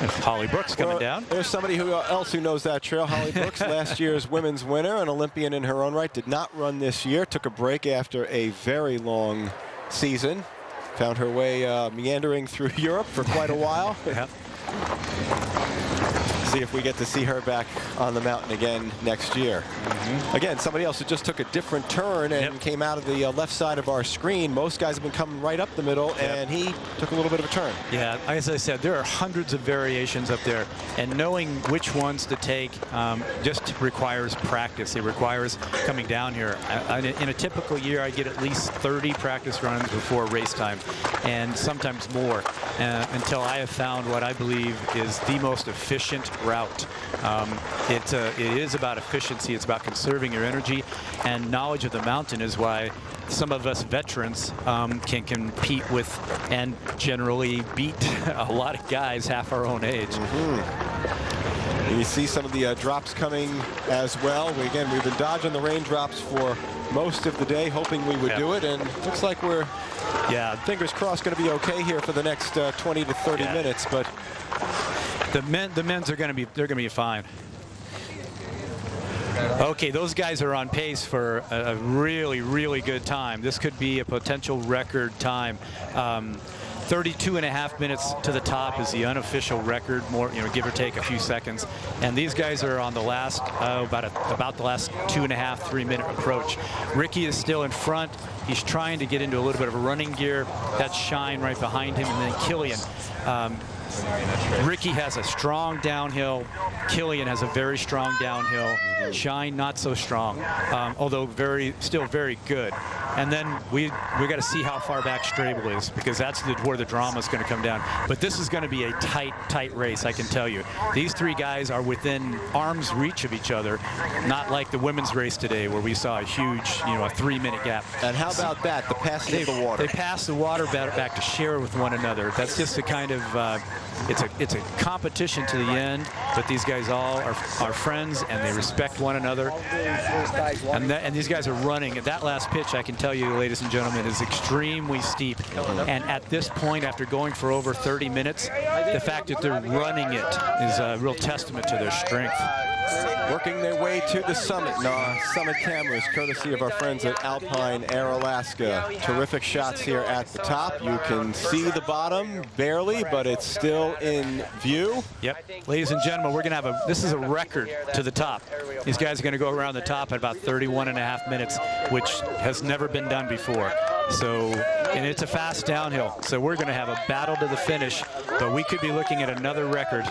Holly Brooks coming down. There's somebody else who knows that trail. Holly Brooks, last year's women's winner, an Olympian in her own right, did not run this year. Took a break after a very long season. Found her way meandering through Europe for quite a while. See if we get to see her back on the mountain again next year. Again, somebody else who just took a different turn and came out of the left side of our screen. Most guys have been coming right up the middle, and he took a little bit of a turn. Yeah, as I said, there are hundreds of variations up there, and knowing which ones to take just requires practice. It requires coming down here. In a typical year, I get at least 30 practice runs before race time, and sometimes more, until I have found what I believe is the most efficient route. It is about efficiency. It's about conserving your energy, and knowledge of the mountain is why some of us veterans can compete with and generally beat a lot of guys half our own age. You see some of the drops coming as well. Again, we've been dodging the raindrops for most of the day, hoping we would do it, and looks like we're, fingers crossed, going to be okay here for the next 20 to 30 minutes. But the men's are going to be fine. Okay, those guys are on pace for a really, really good time. This could be a potential record time. 32.5 minutes to the top is the unofficial record, more, give or take a few seconds. And these guys are on the last, about the last 2.5, 3 minute approach. Rickey is still in front. He's trying to get into a little bit of a running gear. That's Shine right behind him, and then Kilian. Rickey has a strong downhill. Kilian has a very strong downhill. Shine not so strong, although still very good. And then we got to see how far back Strable is, because that's where the drama is going to come down. But this is going to be a tight race, I can tell you. These three guys are within arm's reach of each other, not like the women's race today where we saw a huge, a 3-minute gap. And how about that, the passing of the water? They pass the water back to share with one another. That's just a kind of, it's a competition to the end, but these guys all are friends and they respect one another. And these guys are running. At that last pitch, I can tell you, ladies and gentlemen, is extremely steep. And at this point, after going for over 30 minutes, the fact that they're running it is a real testament to their strength. Working their way to the summit. Summit cameras, courtesy of our friends at Alpine Air Alaska. Terrific shots here at the top. You can see the bottom barely, but it's still in view. Yep. Ladies and gentlemen, we're going to have this is a record to the top. These guys are going to go around the top at about 31.5 minutes, which has never been done before. So, and it's a fast downhill. So we're going to have a battle to the finish, but we could be looking at another record.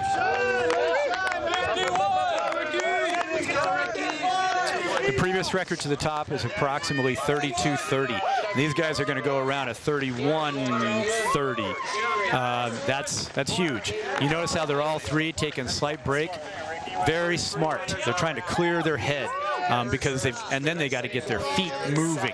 The previous record to the top is approximately 32:30. These guys are going to go around at 31:30. That's huge. You notice how they're all three taking a slight break. Very smart. They're trying to clear their head. And then they got to get their feet moving,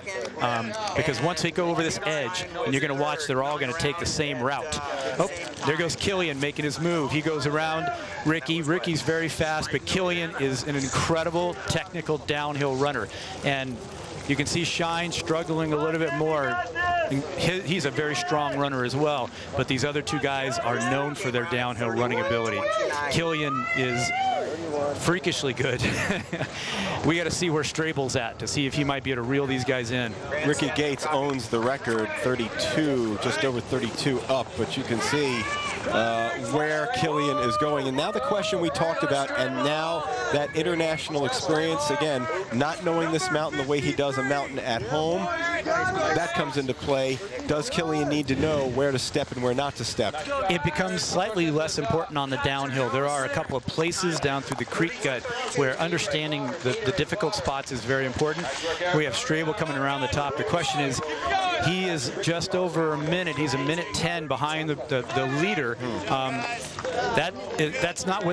because once they go over this edge, and you're going to watch, they're all going to take the same route. Oh, there goes Kilian making his move. He goes around Rickey. Rickey's very fast, but Kilian is an incredible technical downhill runner. And you can see Shine struggling a little bit more. He's a very strong runner as well, but these other two guys are known for their downhill running ability. Kilian is freakishly good. We got to see where Strable's at to see if he might be able to reel these guys in. Rickey Gates owns the record, 32, just over 32 up, but you can see where Kilian is going. And now the question we talked about, and now that international experience, again, not knowing this mountain the way he does a mountain at home, that comes into play. Does Kilian need to know where to step and where not to step? It becomes slightly less important on the downhill. There are a couple of places down through the creek gut where understanding the difficult spots is very important. We have Strable coming around the top. The question is, He is just over a minute. He's a minute 10 behind the leader. That's not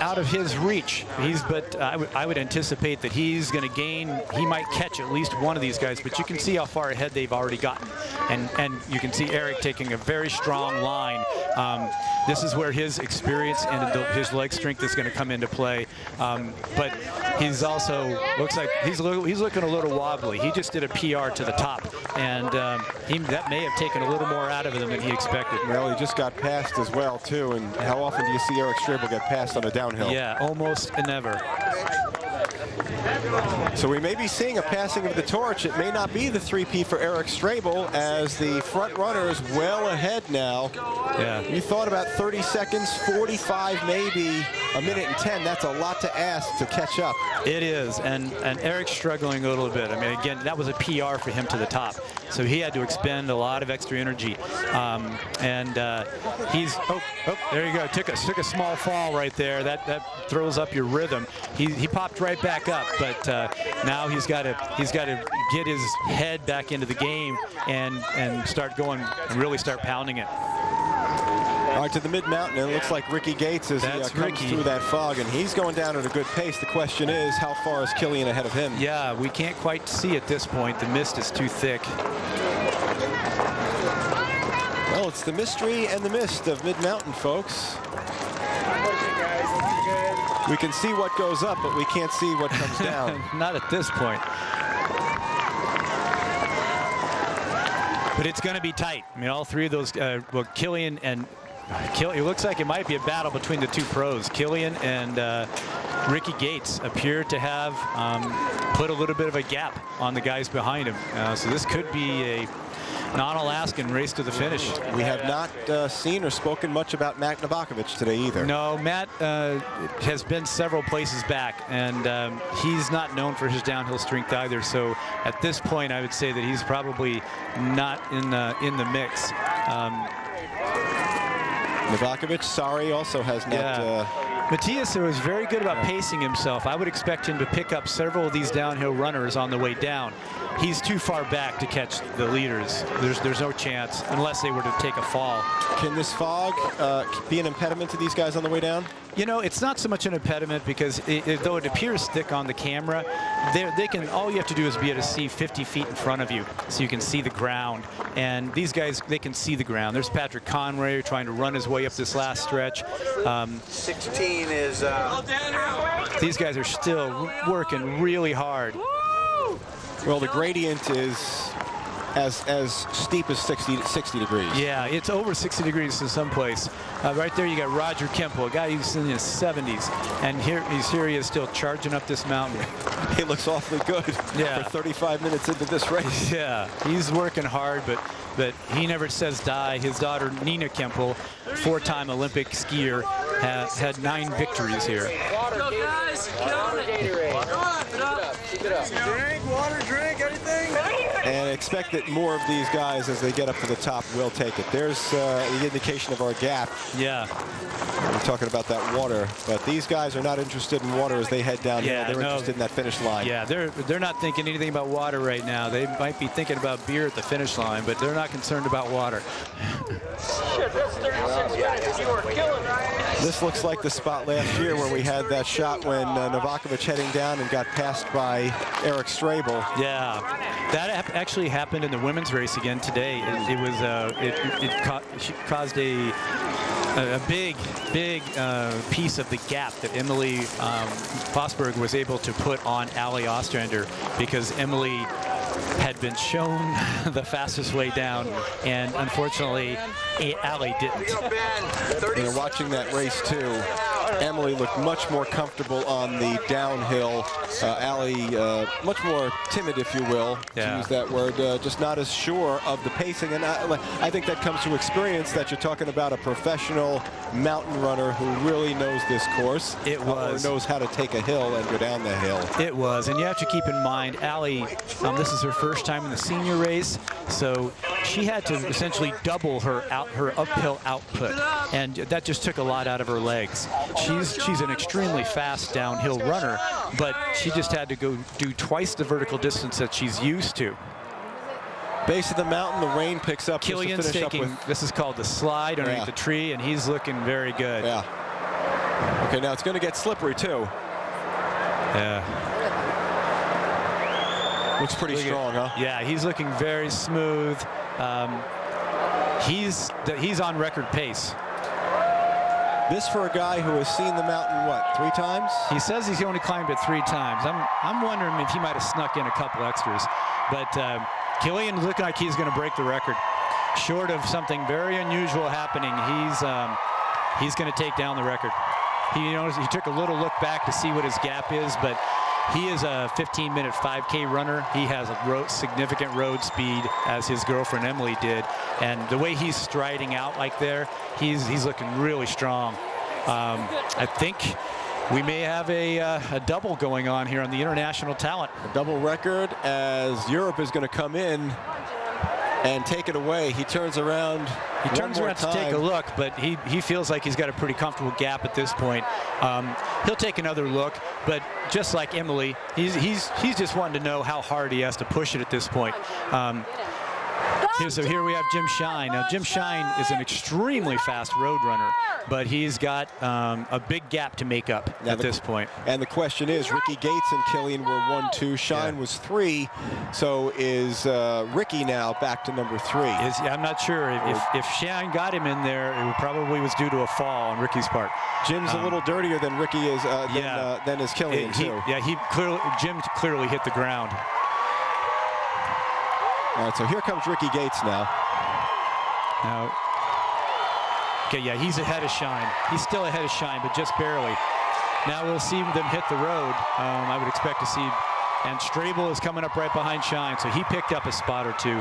out of his reach. But I would anticipate that he's going to gain. He might catch at least one of these guys, but you can see how far ahead they've already gotten. And you can see Eric taking a very strong line. This is where his experience and his leg strength is going to come into play. But he's also looks like he's looking a little wobbly. He just did a PR to the top, and that may have taken a little more out of him than he expected. Well, he just got passed as well too. And how often do you see Eric Strable get passed on a downhill? Yeah, almost never. So we may be seeing a passing of the torch. It may not be the 3P for Eric Strable, as the front runner is well ahead now. Yeah. You thought about 30 seconds, 45 maybe, a minute and 10. That's a lot to ask to catch up. It is, and Eric's struggling a little bit. I mean, again, that was a PR for him to the top, so he had to expend a lot of extra energy. He's there you go. Took a small fall right there. That throws up your rhythm. He popped right back up, but now he's got to get his head back into the game and start going and really start pounding it. All right, to the mid-mountain, and it looks like Rickey Gates as he comes through that fog, and he's going down at a good pace. The question is, how far is Kilian ahead of him? Yeah, we can't quite see at this point. The mist is too thick. Well, it's the mystery and the mist of mid-mountain, folks. We can see what goes up, but we can't see what comes down. Not at this point. But it's going to be tight. I mean, all three of those, well, Kilian and it looks like it might be a battle between the two pros. Kilian and Rickey Gates appear to have put a little bit of a gap on the guys behind him. So this could be a non-Alaskan race to the finish. We have not seen or spoken much about Matt Novakovic today either. No, Matt has been several places back, and he's not known for his downhill strength either. So at this point, I would say that he's probably not in the mix. Novakovic, Saari also has not. Yeah. Matias was very good about pacing himself. I would expect him to pick up several of these downhill runners on the way down. He's too far back to catch the leaders. There's no chance unless they were to take a fall. Can this fog be an impediment to these guys on the way down? You know, it's not so much an impediment because though it appears thick on the camera, they can. All you have to do is be able to see 50 feet in front of you, so you can see the ground. And these guys, they can see the ground. There's Patrick Conway trying to run his way up this last stretch. 16 is. These guys are still working really hard. Well, the gradient is as steep as 60 degrees. Yeah, it's over 60 degrees in some place. Right there you got Roger Kemple, a guy who's in his 70s, and here he is still charging up this mountain. He looks awfully good for 35 minutes into this race. Yeah, he's working hard, but he never says die. His daughter Nina Kemple, four-time Olympic skier, had 9 victories here. Go, guys. Keep it up. Drink, water, drink, anything. And expect that more of these guys, as they get up to the top, will take it. There's the indication of our gap. Yeah. We're talking about that water, but these guys are not interested in water as they head down here. They're interested in that finish line. Yeah, they're not thinking anything about water right now. They might be thinking about beer at the finish line, but they're not concerned about water. Shit, that's 36 minutes. You are killing me. This looks like the spot last year where we had that shot when Novakovic heading down and got passed by Eric Strable. Yeah, that actually happened in the women's race again today. It caused a big piece of the gap that Emily Fosberg was able to put on Ali Ostrander, because Emily had been shown the fastest way down, and unfortunately Ali didn't. You know, watching that race too, Emily looked much more comfortable on the downhill. Ali much more timid, if you will, to use that word, just not as sure of the pacing. And I think that comes to experience, that you're talking about a professional mountain runner who really knows this course. It was. Or knows how to take a hill and go down the hill. It was, and you have to keep in mind, Ali, this is her first time in the senior race, so she had to essentially double her uphill output, and that just took a lot out of her legs. She's an extremely fast downhill runner, but she just had to go do twice the vertical distance that she's used to. Base of the mountain, the rain picks up. Kilian's just to finish taking, up with, this is called the slide underneath the tree, and he's looking very good. Yeah. Okay, now it's going to get slippery too. Yeah. Looks pretty strong, huh? Yeah, he's looking very smooth. He's on record pace. This for a guy who has seen the mountain, what, 3 times? He says he's only climbed it 3 times. I'm wondering if he might have snuck in a couple extras. But Kilian looking like he's going to break the record. Short of something very unusual happening, he's going to take down the record. He took a little look back to see what his gap is, but he is a 15-minute 5K runner. He has a significant road speed, as his girlfriend Emily did. And the way he's striding out like there, he's looking really strong. I think we may have a double going on here on the international talent. A double record, as Europe is going to come in and take it away. He turns around. He turns around to take a look, but he feels like he's got a pretty comfortable gap at this point. He'll take another look, but just like Emily, he's just wanting to know how hard he has to push it at this point. So here we have Jim Shine. Now Jim Shine is an extremely fast road runner, but he's got a big gap to make up at this point. And the question is, Rickey Gates and Kilian were 1, 2. Shine was 3. So is Rickey now back to number 3? I'm not sure. If Shine got him in there, it probably was due to a fall on Rickey's part. Jim's a little dirtier than Rickey is than is Kilian too. Jim clearly hit the ground. All right, so here comes Rickey Gates now. Okay, yeah, he's ahead of Shine. He's still ahead of Shine, but just barely. Now we'll see them hit the road. I would expect to see, and Strable is coming up right behind Shine, so he picked up a spot or 2.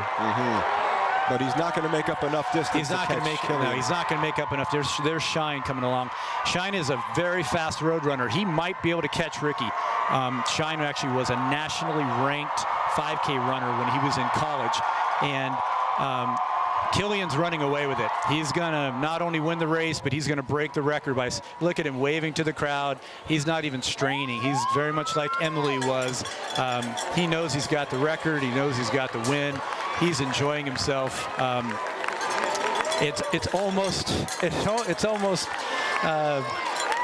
But he's not going to make up enough distance. He's not going to make. No, he's not going to make up enough. There's Shine coming along. Shine is a very fast road runner. He might be able to catch Rickey. Shine actually was a nationally ranked 5K runner when he was in college, and Kilian's running away with it. He's going to not only win the race, but he's going to break the record by, look at him waving to the crowd. He's not even straining. He's very much like Emily was. He knows he's got the record. He knows he's got the win. He's enjoying himself. It's almost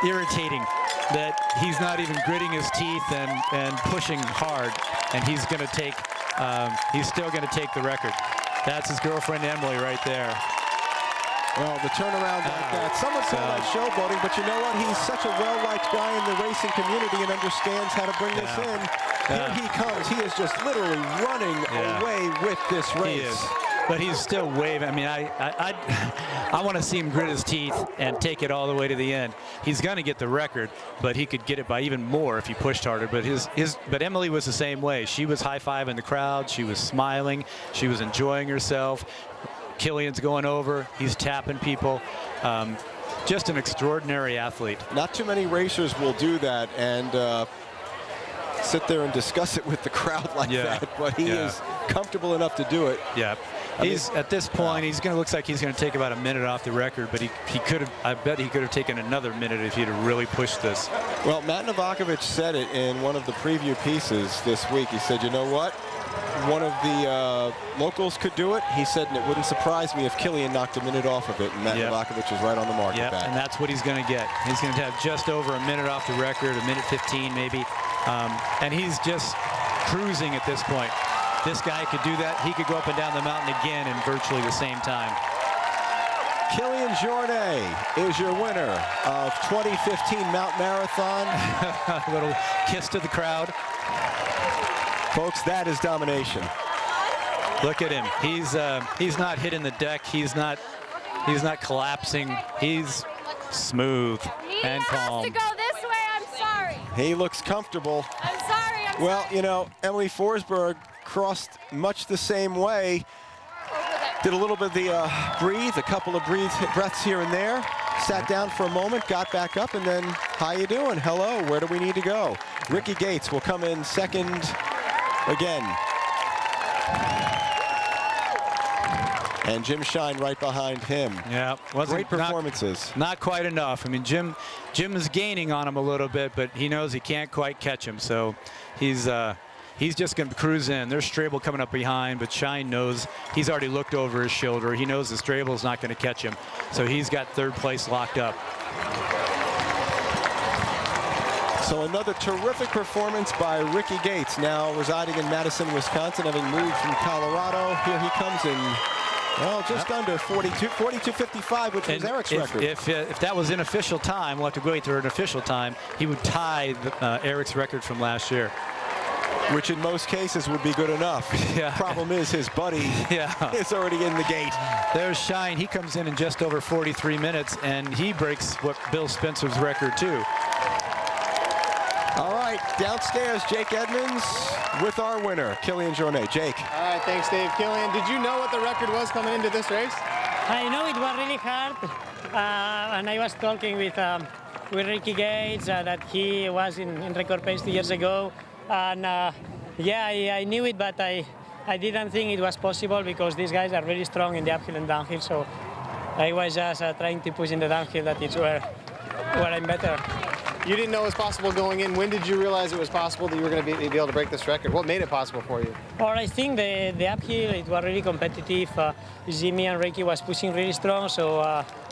irritating that he's not even gritting his teeth and pushing hard, and he's still going to take the record. That's his girlfriend Emily right there. Well, the turnaround like that, some would call that showboating, but you know what? He's such a well-liked guy in the racing community and understands how to bring this in. Here he comes. He is just literally running away with this race. He is. But he's still waving. I mean, I want to see him grit his teeth and take it all the way to the end. He's going to get the record, but he could get it by even more if he pushed harder. But but Emily was the same way. She was high-fiving the crowd. She was smiling. She was enjoying herself. Kilian's going over. He's tapping people. Just an extraordinary athlete. Not too many racers will do that and sit there and discuss it with the crowd like that, but he is comfortable enough to do it. Yeah. He's at this point. Looks like he's going to take about a minute off the record, but he could have. I bet he could have taken another minute if he'd have really pushed this. Well, Matt Novakovic said it in one of the preview pieces this week. He said, "You know what? One of the locals could do it." He said, "And it wouldn't surprise me if Kilian knocked a minute off of it." And Matt Novakovic is right on the mark with that. And that's what he's going to get. He's going to have just over a minute off the record, a minute 15 maybe, and he's just cruising at this point. This guy could do that. He could go up and down the mountain again in virtually the same time. Kilian Jornet is your winner of 2015 Mount Marathon. A little kiss to the crowd. Folks, that is domination. Look at him. He's not hitting the deck. He's not collapsing. He's smooth and calm. He has to go this way. I'm sorry. He looks comfortable. I'm sorry. Well, you know, Emily Forsberg crossed much the same way. Did a little bit of the breathe, a couple of breaths here and there. Sat down for a moment, got back up, and then, how you doing? Hello, where do we need to go? Rickey Gates will come in second again. And Jim Shine right behind him. Yeah, great performances. Not quite enough. I mean, Jim is gaining on him a little bit, but he knows he can't quite catch him. So he's he's just going to cruise in. There's Strable coming up behind, but Shine knows he's already looked over his shoulder. He knows that Strable's not going to catch him, so he's got third place locked up. So another terrific performance by Rickey Gates, now residing in Madison, Wisconsin, having moved from Colorado. Here he comes in, well, just under 42:55, which was Eric's record. If that was unofficial time, we'll have to wait for an official time, he would tie Eric's record from last year. Which in most cases would be good enough. Yeah. Problem is his buddy is already in the gate. There's Shine. He comes in just over 43 minutes, and he breaks what Bill Spencer's record, too. All right, downstairs, Jake Edmonds with our winner, Kilian Jornet. Jake. All right, thanks, Dave. Kilian, did you know what the record was coming into this race? I know it was really hard, and I was talking with Rickey Gates that he was in record pace 2 years ago, and yeah, I knew it, but I didn't think it was possible because these guys are really strong in the uphill and downhill, so I was just trying to push in the downhill. That is where I'm better. You didn't know it was possible going in. When did you realize it was possible that you were going to be able to break this record? What made it possible for you? Or I think the uphill, it was really competitive. Jimmy and Rickey was pushing really strong, so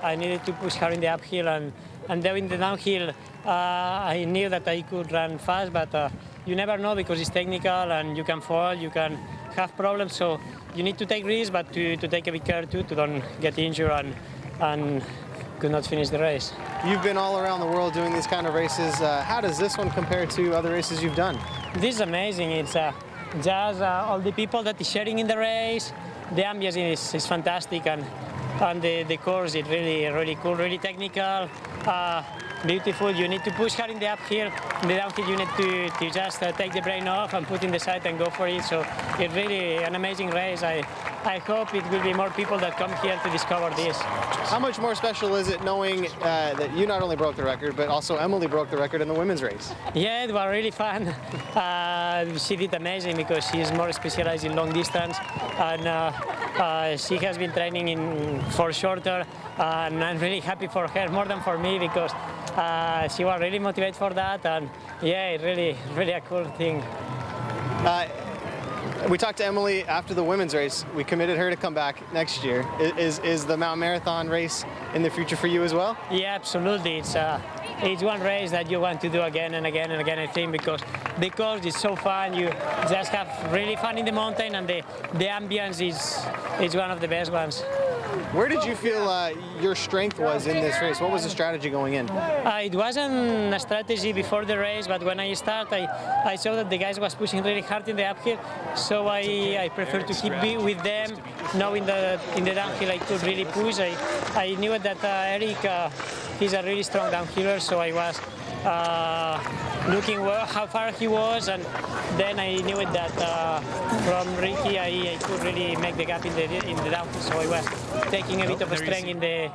I needed to push hard in the uphill. And then in the downhill, I knew that I could run fast, but you never know because it's technical and you can fall, you can have problems. So you need to take risks, but to take a bit care too, to don't get injured and could not finish the race. You've been all around the world doing these kind of races. How does this one compare to other races you've done? This is amazing. It's just all the people that is sharing in the race. The ambience is fantastic, and the course is really cool, really technical, beautiful. You need to push hard in the uphill. In the downhill, you need to just take the brain off and put in the side and go for it. So it's really an amazing race. I hope it will be more people that come here to discover this. How much more special is it knowing that you not only broke the record, but also Emily broke the record in the women's race? Yeah, it was really fun. She did amazing because she is more specialized in long distance, and she has been training for shorter, and I'm really happy for her, more than for me, because she was really motivated for that, and yeah, really a cool thing. We talked to Emily after the women's race. We committed her to come back next year. Is the Mountain Marathon race in the future for you as well? Yeah, absolutely. It's one race that you want to do again and again and again, I think, because the course is so fun. You just have really fun in the mountain, and the ambience is one of the best ones. Where did you feel your strength was in this race? What was the strategy going in? It wasn't a strategy before the race, but when I started, I saw that the guys was pushing really hard in the uphill, so I preferred to keep with them, knowing that in the downhill I could really push. I knew that Eric, he's a really strong downhiller, so I was looking how far he was, and then I knew it that from Rickey I could really make the gap in the downhill, so I was taking a bit of a strength in the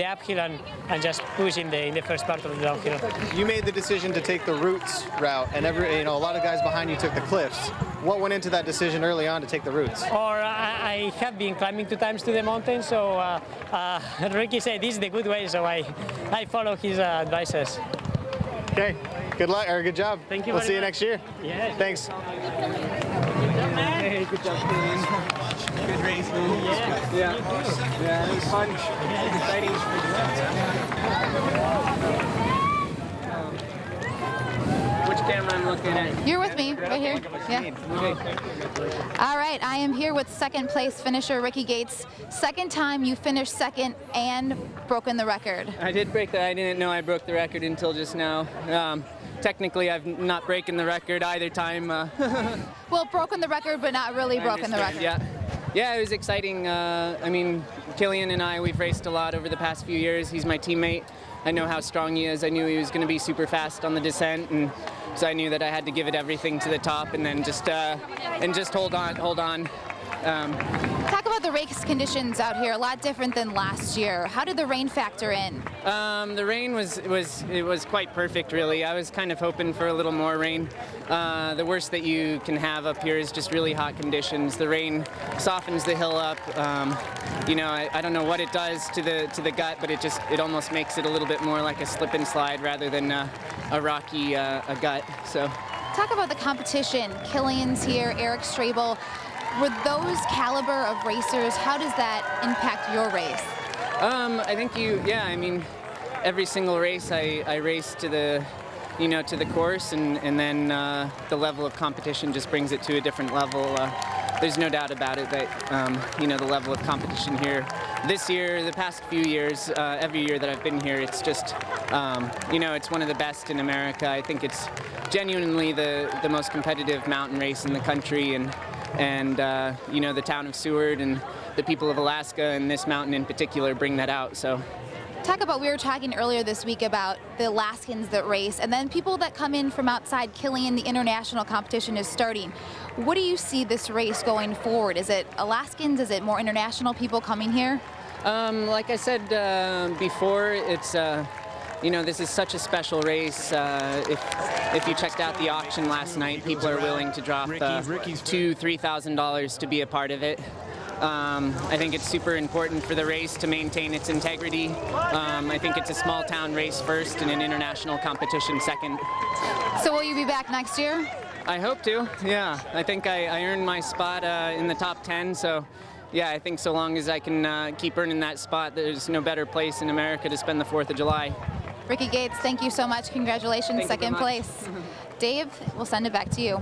uphill and just push in the first part of the downhill. You made the decision to take the roots route, and a lot of guys behind you took the cliffs. What went into that decision early on to take the roots? Or I have been climbing 2 times to the mountain, so Rickey said this is the good way, so I follow his advices. Okay, good luck, or good job. Thank you. We'll see you next year. Yeah. Thanks. Hey, good job, Good race, man. Yeah, it was fun. Exciting. Which camera I'm looking at? You're with me, right here. Yeah. All right, I am here with second place finisher Rickey Gates. Second time you finished second and broken the record. I did break I didn't know I broke the record until just now. Technically, I've not broken the record either time. Well, broken the record, but not really broken the record. Yeah, it was exciting. I mean, Kilian and I, we've raced a lot over the past few years. He's my teammate. I know how strong he is. I knew he was going to be super fast on the descent, and so I knew that I had to give it everything to the top, and then just hold on. Talk about the race conditions out here. A lot different than last year. How did the rain factor in? The rain was quite perfect, really. I was kind of hoping for a little more rain. The worst that you can have up here is just really hot conditions. The rain softens the hill up. I don't know what it does to the gut, but it almost makes it a little bit more like a slip and slide rather than a rocky gut. So. Talk about the competition. Kilian's here, Eric Strable. With those caliber of racers, how does that impact your race? I think I mean, every single race I race to the, to the course, and then the level of competition just brings it to a different level. There's no doubt about it that, the level of competition here this year, the past few years, every year that I've been here, it's just, it's one of the best in America. I think it's genuinely the most competitive mountain race in the country, and the town of Seward and the people of Alaska and this mountain in particular bring that out. So. We were talking earlier this week about the Alaskans that race, and then people that come in from outside Kilian. The international competition is starting. What do you see this race going forward? Is it Alaskans? Is it more international people coming here? Like I said before, it's this is such a special race. If you checked out the auction last night, people are willing to drop $2,000, $3,000 to be a part of it. I think it's super important for the race to maintain its integrity. I think it's a small town race first and an international competition second. So will you be back next year? I hope to, yeah. I think I earned my spot in the top 10, so yeah, I think so long as I can keep earning that spot, there's no better place in America to spend the 4th of July. Rickey Gates, thank you so much. Congratulations, second place. Dave, we'll send it back to you.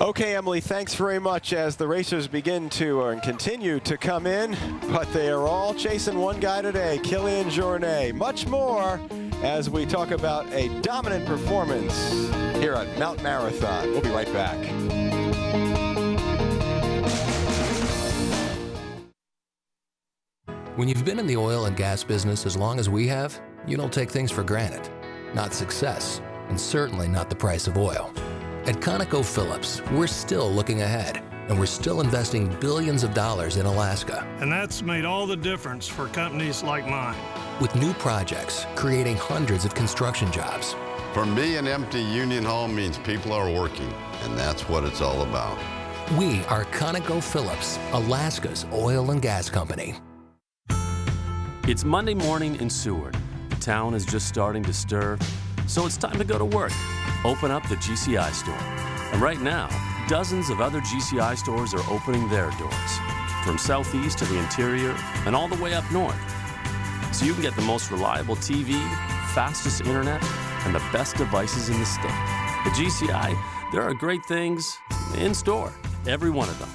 Okay, Emily, thanks very much as the racers begin to and continue to come in, but they are all chasing one guy today, Kilian Jornet. Much more as we talk about a dominant performance here at Mount Marathon. We'll be right back. When you've been in the oil and gas business as long as we have, you don't take things for granted. Not success, and certainly not the price of oil. At ConocoPhillips, we're still looking ahead, and we're still investing billions of dollars in Alaska. And that's made all the difference for companies like mine. With new projects, creating hundreds of construction jobs. For me, an empty union hall means people are working, and that's what it's all about. We are ConocoPhillips, Alaska's oil and gas company. It's Monday morning in Seward. The town is just starting to stir, so it's time to go to work. Open up the GCI store. And right now, dozens of other GCI stores are opening their doors, from southeast to the interior and all the way up north. So you can get the most reliable TV, fastest internet, and the best devices in the state. At GCI, there are great things in store, every one of them.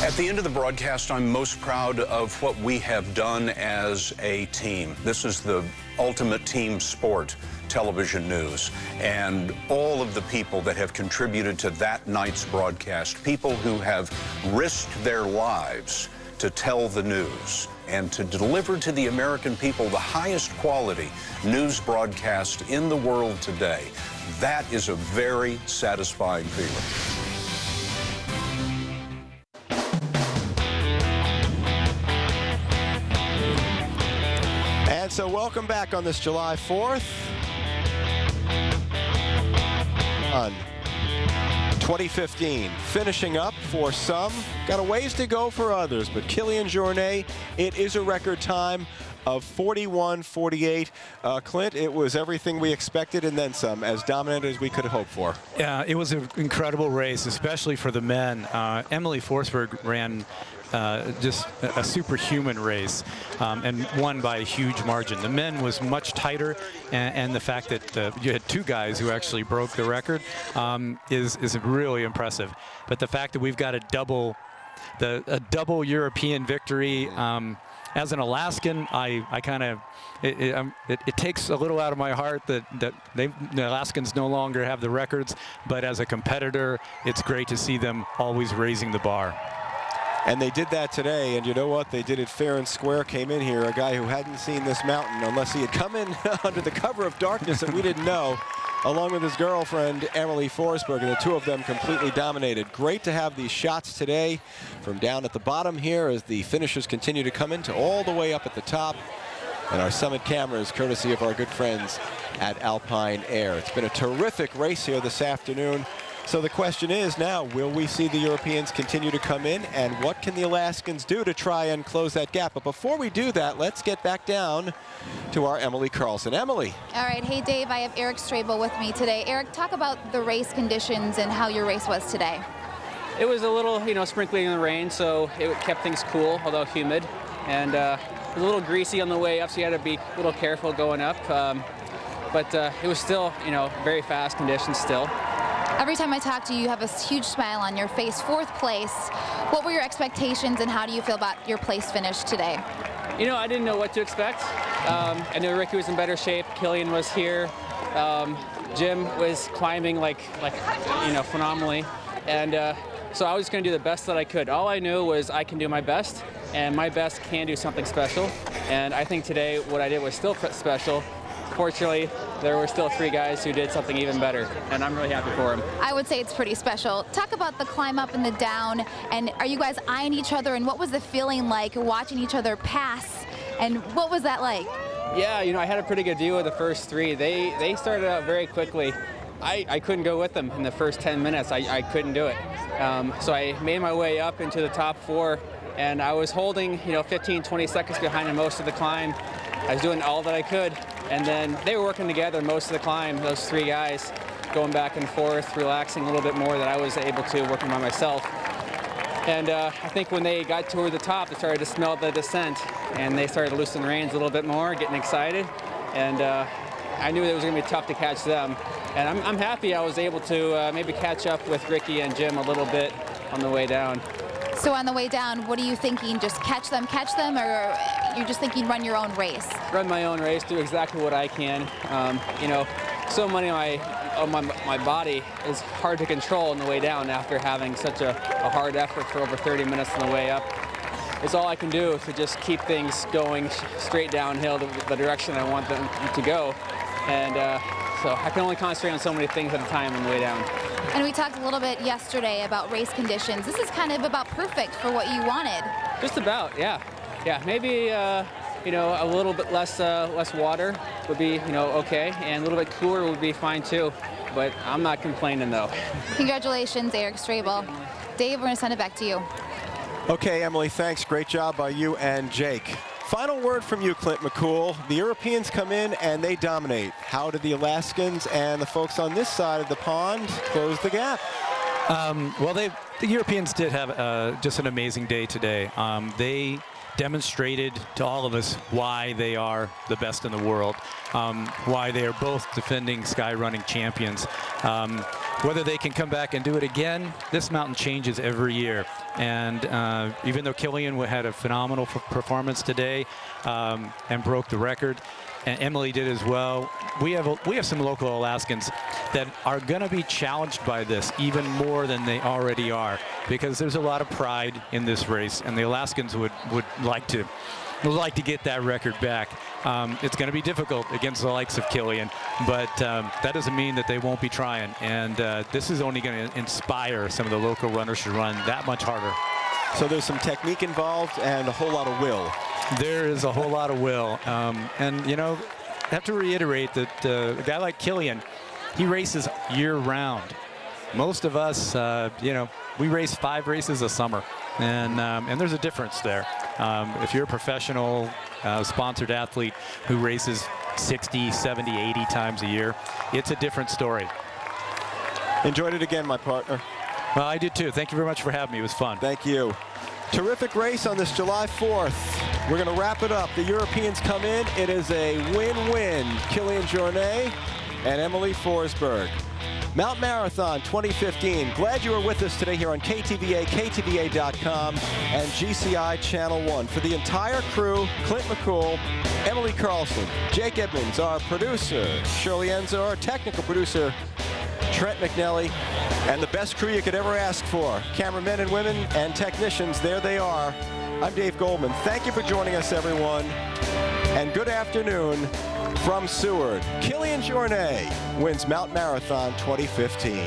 At the end of the broadcast, I'm most proud of what we have done as a team. This is the ultimate team sport, television news, and all of the people that have contributed to that night's broadcast, people who have risked their lives to tell the news and to deliver to the American people the highest quality news broadcast in the world today. That is a very satisfying feeling. So welcome back on this July 4th. On 2015, finishing up for some, got a ways to go for others, but Kilian Jornet, it is a record time of 41:48. Clint, it was everything we expected and then some, as dominant as we could have hoped for. Yeah, it was an incredible race, especially for the men. Emily Forsberg ran just a superhuman race and won by a huge margin. The men was much tighter, and the fact that you had two guys who actually broke the record is really impressive. But the fact that we've got a double European victory, as an Alaskan, I kind of, it takes a little out of my heart that the Alaskans no longer have the records, but as a competitor, it's great to see them always raising the bar. And they did that today, and you know what? They did it fair and square. Came in here, a guy who hadn't seen this mountain unless he had come in under the cover of darkness and we didn't know, along with his girlfriend, Emily Forsberg, and the two of them completely dominated. Great to have these shots today from down at the bottom here as the finishers continue to come in to all the way up at the top. And our summit cameras, courtesy of our good friends at Alpine Air. It's been a terrific race here this afternoon. So the question is now, will we see the Europeans continue to come in, and what can the Alaskans do to try and close that gap? But before we do that, let's get back down to our Emily Carlson. Emily. All right, hey Dave, I have Eric Strable with me today. Eric, talk about the race conditions and how your race was today. It was a little, sprinkling in the rain, so it kept things cool, although humid, and a little greasy on the way up, so you had to be a little careful going up. But it was still, very fast conditions still. Every time I talk to you, you have a huge smile on your face. 4th place. What were your expectations, and how do you feel about your place finish today? I didn't know what to expect. I knew Ricky was in better shape. Kilian was here. Jim was climbing like phenomenally. And so I was going to do the best that I could. All I knew was I can do my best, and my best can do something special. And I think today what I did was still special. Fortunately, there were still 3 guys who did something even better, and I'm really happy for them. I would say it's pretty special. Talk about the climb up and the down, and are you guys eyeing each other, and what was the feeling like watching each other pass, and what was that like? Yeah, I had a pretty good view of the first 3. They started out very quickly. I couldn't go with them in the first 10 minutes. I couldn't do it. So I made my way up into the top 4, and I was holding, 15, 20 seconds behind them most of the climb. I was doing all that I could, and then they were working together most of the climb, those 3 guys, going back and forth, relaxing a little bit more than I was able to, working by myself. And I think when they got toward the top, they started to smell the descent, and they started to loosen the reins a little bit more, getting excited, and I knew it was going to be tough to catch them. And I'm happy I was able to maybe catch up with Ricky and Jim a little bit on the way down. So on the way down, what are you thinking? Just catch them, or you're just thinking run your own race? Run my own race, do exactly what I can. So many of my body is hard to control on the way down after having such a hard effort for over 30 minutes on the way up. It's all I can do to just keep things going straight downhill the direction I want them to go. And so I can only concentrate on so many ththings at a time on the way down. And we talked a little bit yesterday about race conditions. This is kind of about perfect for what you wanted. Just about, yeah. Yeah, maybe a little bit less water would be okay, and a little bit cooler would be fine too. But I'm not complaining though. Congratulations, Eric Strable. Dave, we're going to send it back to you. Okay, Emily, thanks. Great job by you and Jake. Final word from you, Clint McCool. The Europeans come in and they dominate. How did the Alaskans and the folks on this side of the pond close the gap? Well, the Europeans did have just an amazing day today. They demonstrated to all of us why they are the best in the world, why they are both defending sky running champions. Whether they can come back and do it again, this mountain changes every year. And even though Kilian had a phenomenal performance today and broke the record, and Emily did as well, we have some local Alaskans that are going to be challenged by this even more than they already are, because there's a lot of pride in this race, and the Alaskans would like to get that record back. It's going to be difficult against the likes of Kilian, but that doesn't mean that they won't be trying. And this is only going to inspire some of the local runners to run that much harder. So there's some technique involved and a whole lot of will. There is a whole lot of will. And, I have to reiterate that a guy like Kilian, he races year-round. Most of us, we race 5 races a summer, and there's a difference there. If you're a professional sponsored athlete who races 60, 70, 80 times a year, it's a different story. Enjoyed it again, my partner. Well, I did too. Thank you very much for having me. It was fun. Thank you. Terrific race on this July 4th. We're going to wrap it up. The Europeans come in. It is a win-win. Kilian Jornet and Emily Forsberg. Mount Marathon 2015. Glad you were with us today here on KTVA, KTVA.com, and GCI Channel 1. For the entire crew, Clint McCool, Emily Carlson, Jake Edmonds, our producer, Shirley Enzo, our technical producer, Trent McNelly, and the best crew you could ever ask for. Cameramen and women and technicians, there they are. I'm Dave Goldman. Thank you for joining us, everyone. And good afternoon from Seward. Kilian Jornet wins Mount Marathon 2015.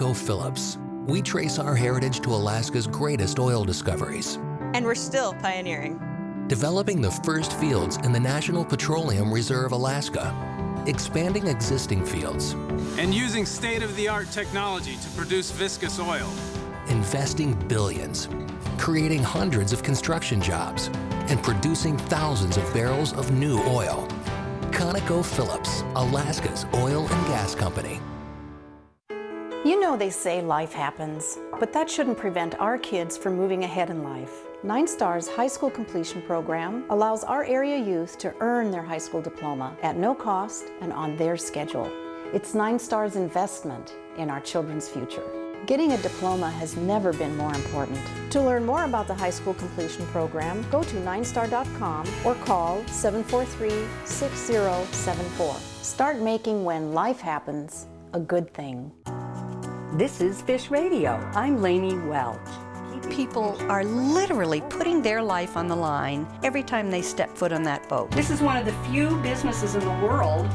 ConocoPhillips. We trace our heritage to Alaska's greatest oil discoveries, And we're still pioneering. developing the first fields in the National Petroleum Reserve Alaska, expanding existing fields, and using state-of-the-art technology to produce viscous oil. investing billions, creating hundreds of construction jobs, and producing thousands of barrels of new oil. ConocoPhillips, Alaska's oil and gas company. You know they say life happens, but that shouldn't prevent our kids from moving ahead in life. 9 Stars High School Completion Program allows our area youth to earn their high school diploma at no cost and on their schedule. It's 9 Stars investment in our children's future. Getting a diploma has never been more important. To learn more about the High School Completion Program, go to 9star.com or call 743-6074. Start making when life happens a good thing. This is Fish Radio. I'm Lainey Welch. People are literally putting their life on the line every time they step foot on that boat. This is one of the few businesses in the world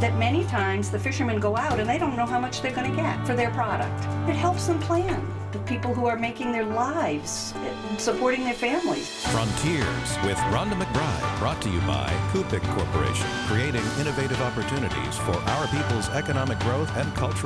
that many times the fishermen go out and they don't know how much they're going to get for their product. It helps them plan. The people who are making their lives, supporting their families. Frontiers with Rhonda McBride, brought to you by Kupik Corporation, creating innovative opportunities for our people's economic growth and cultural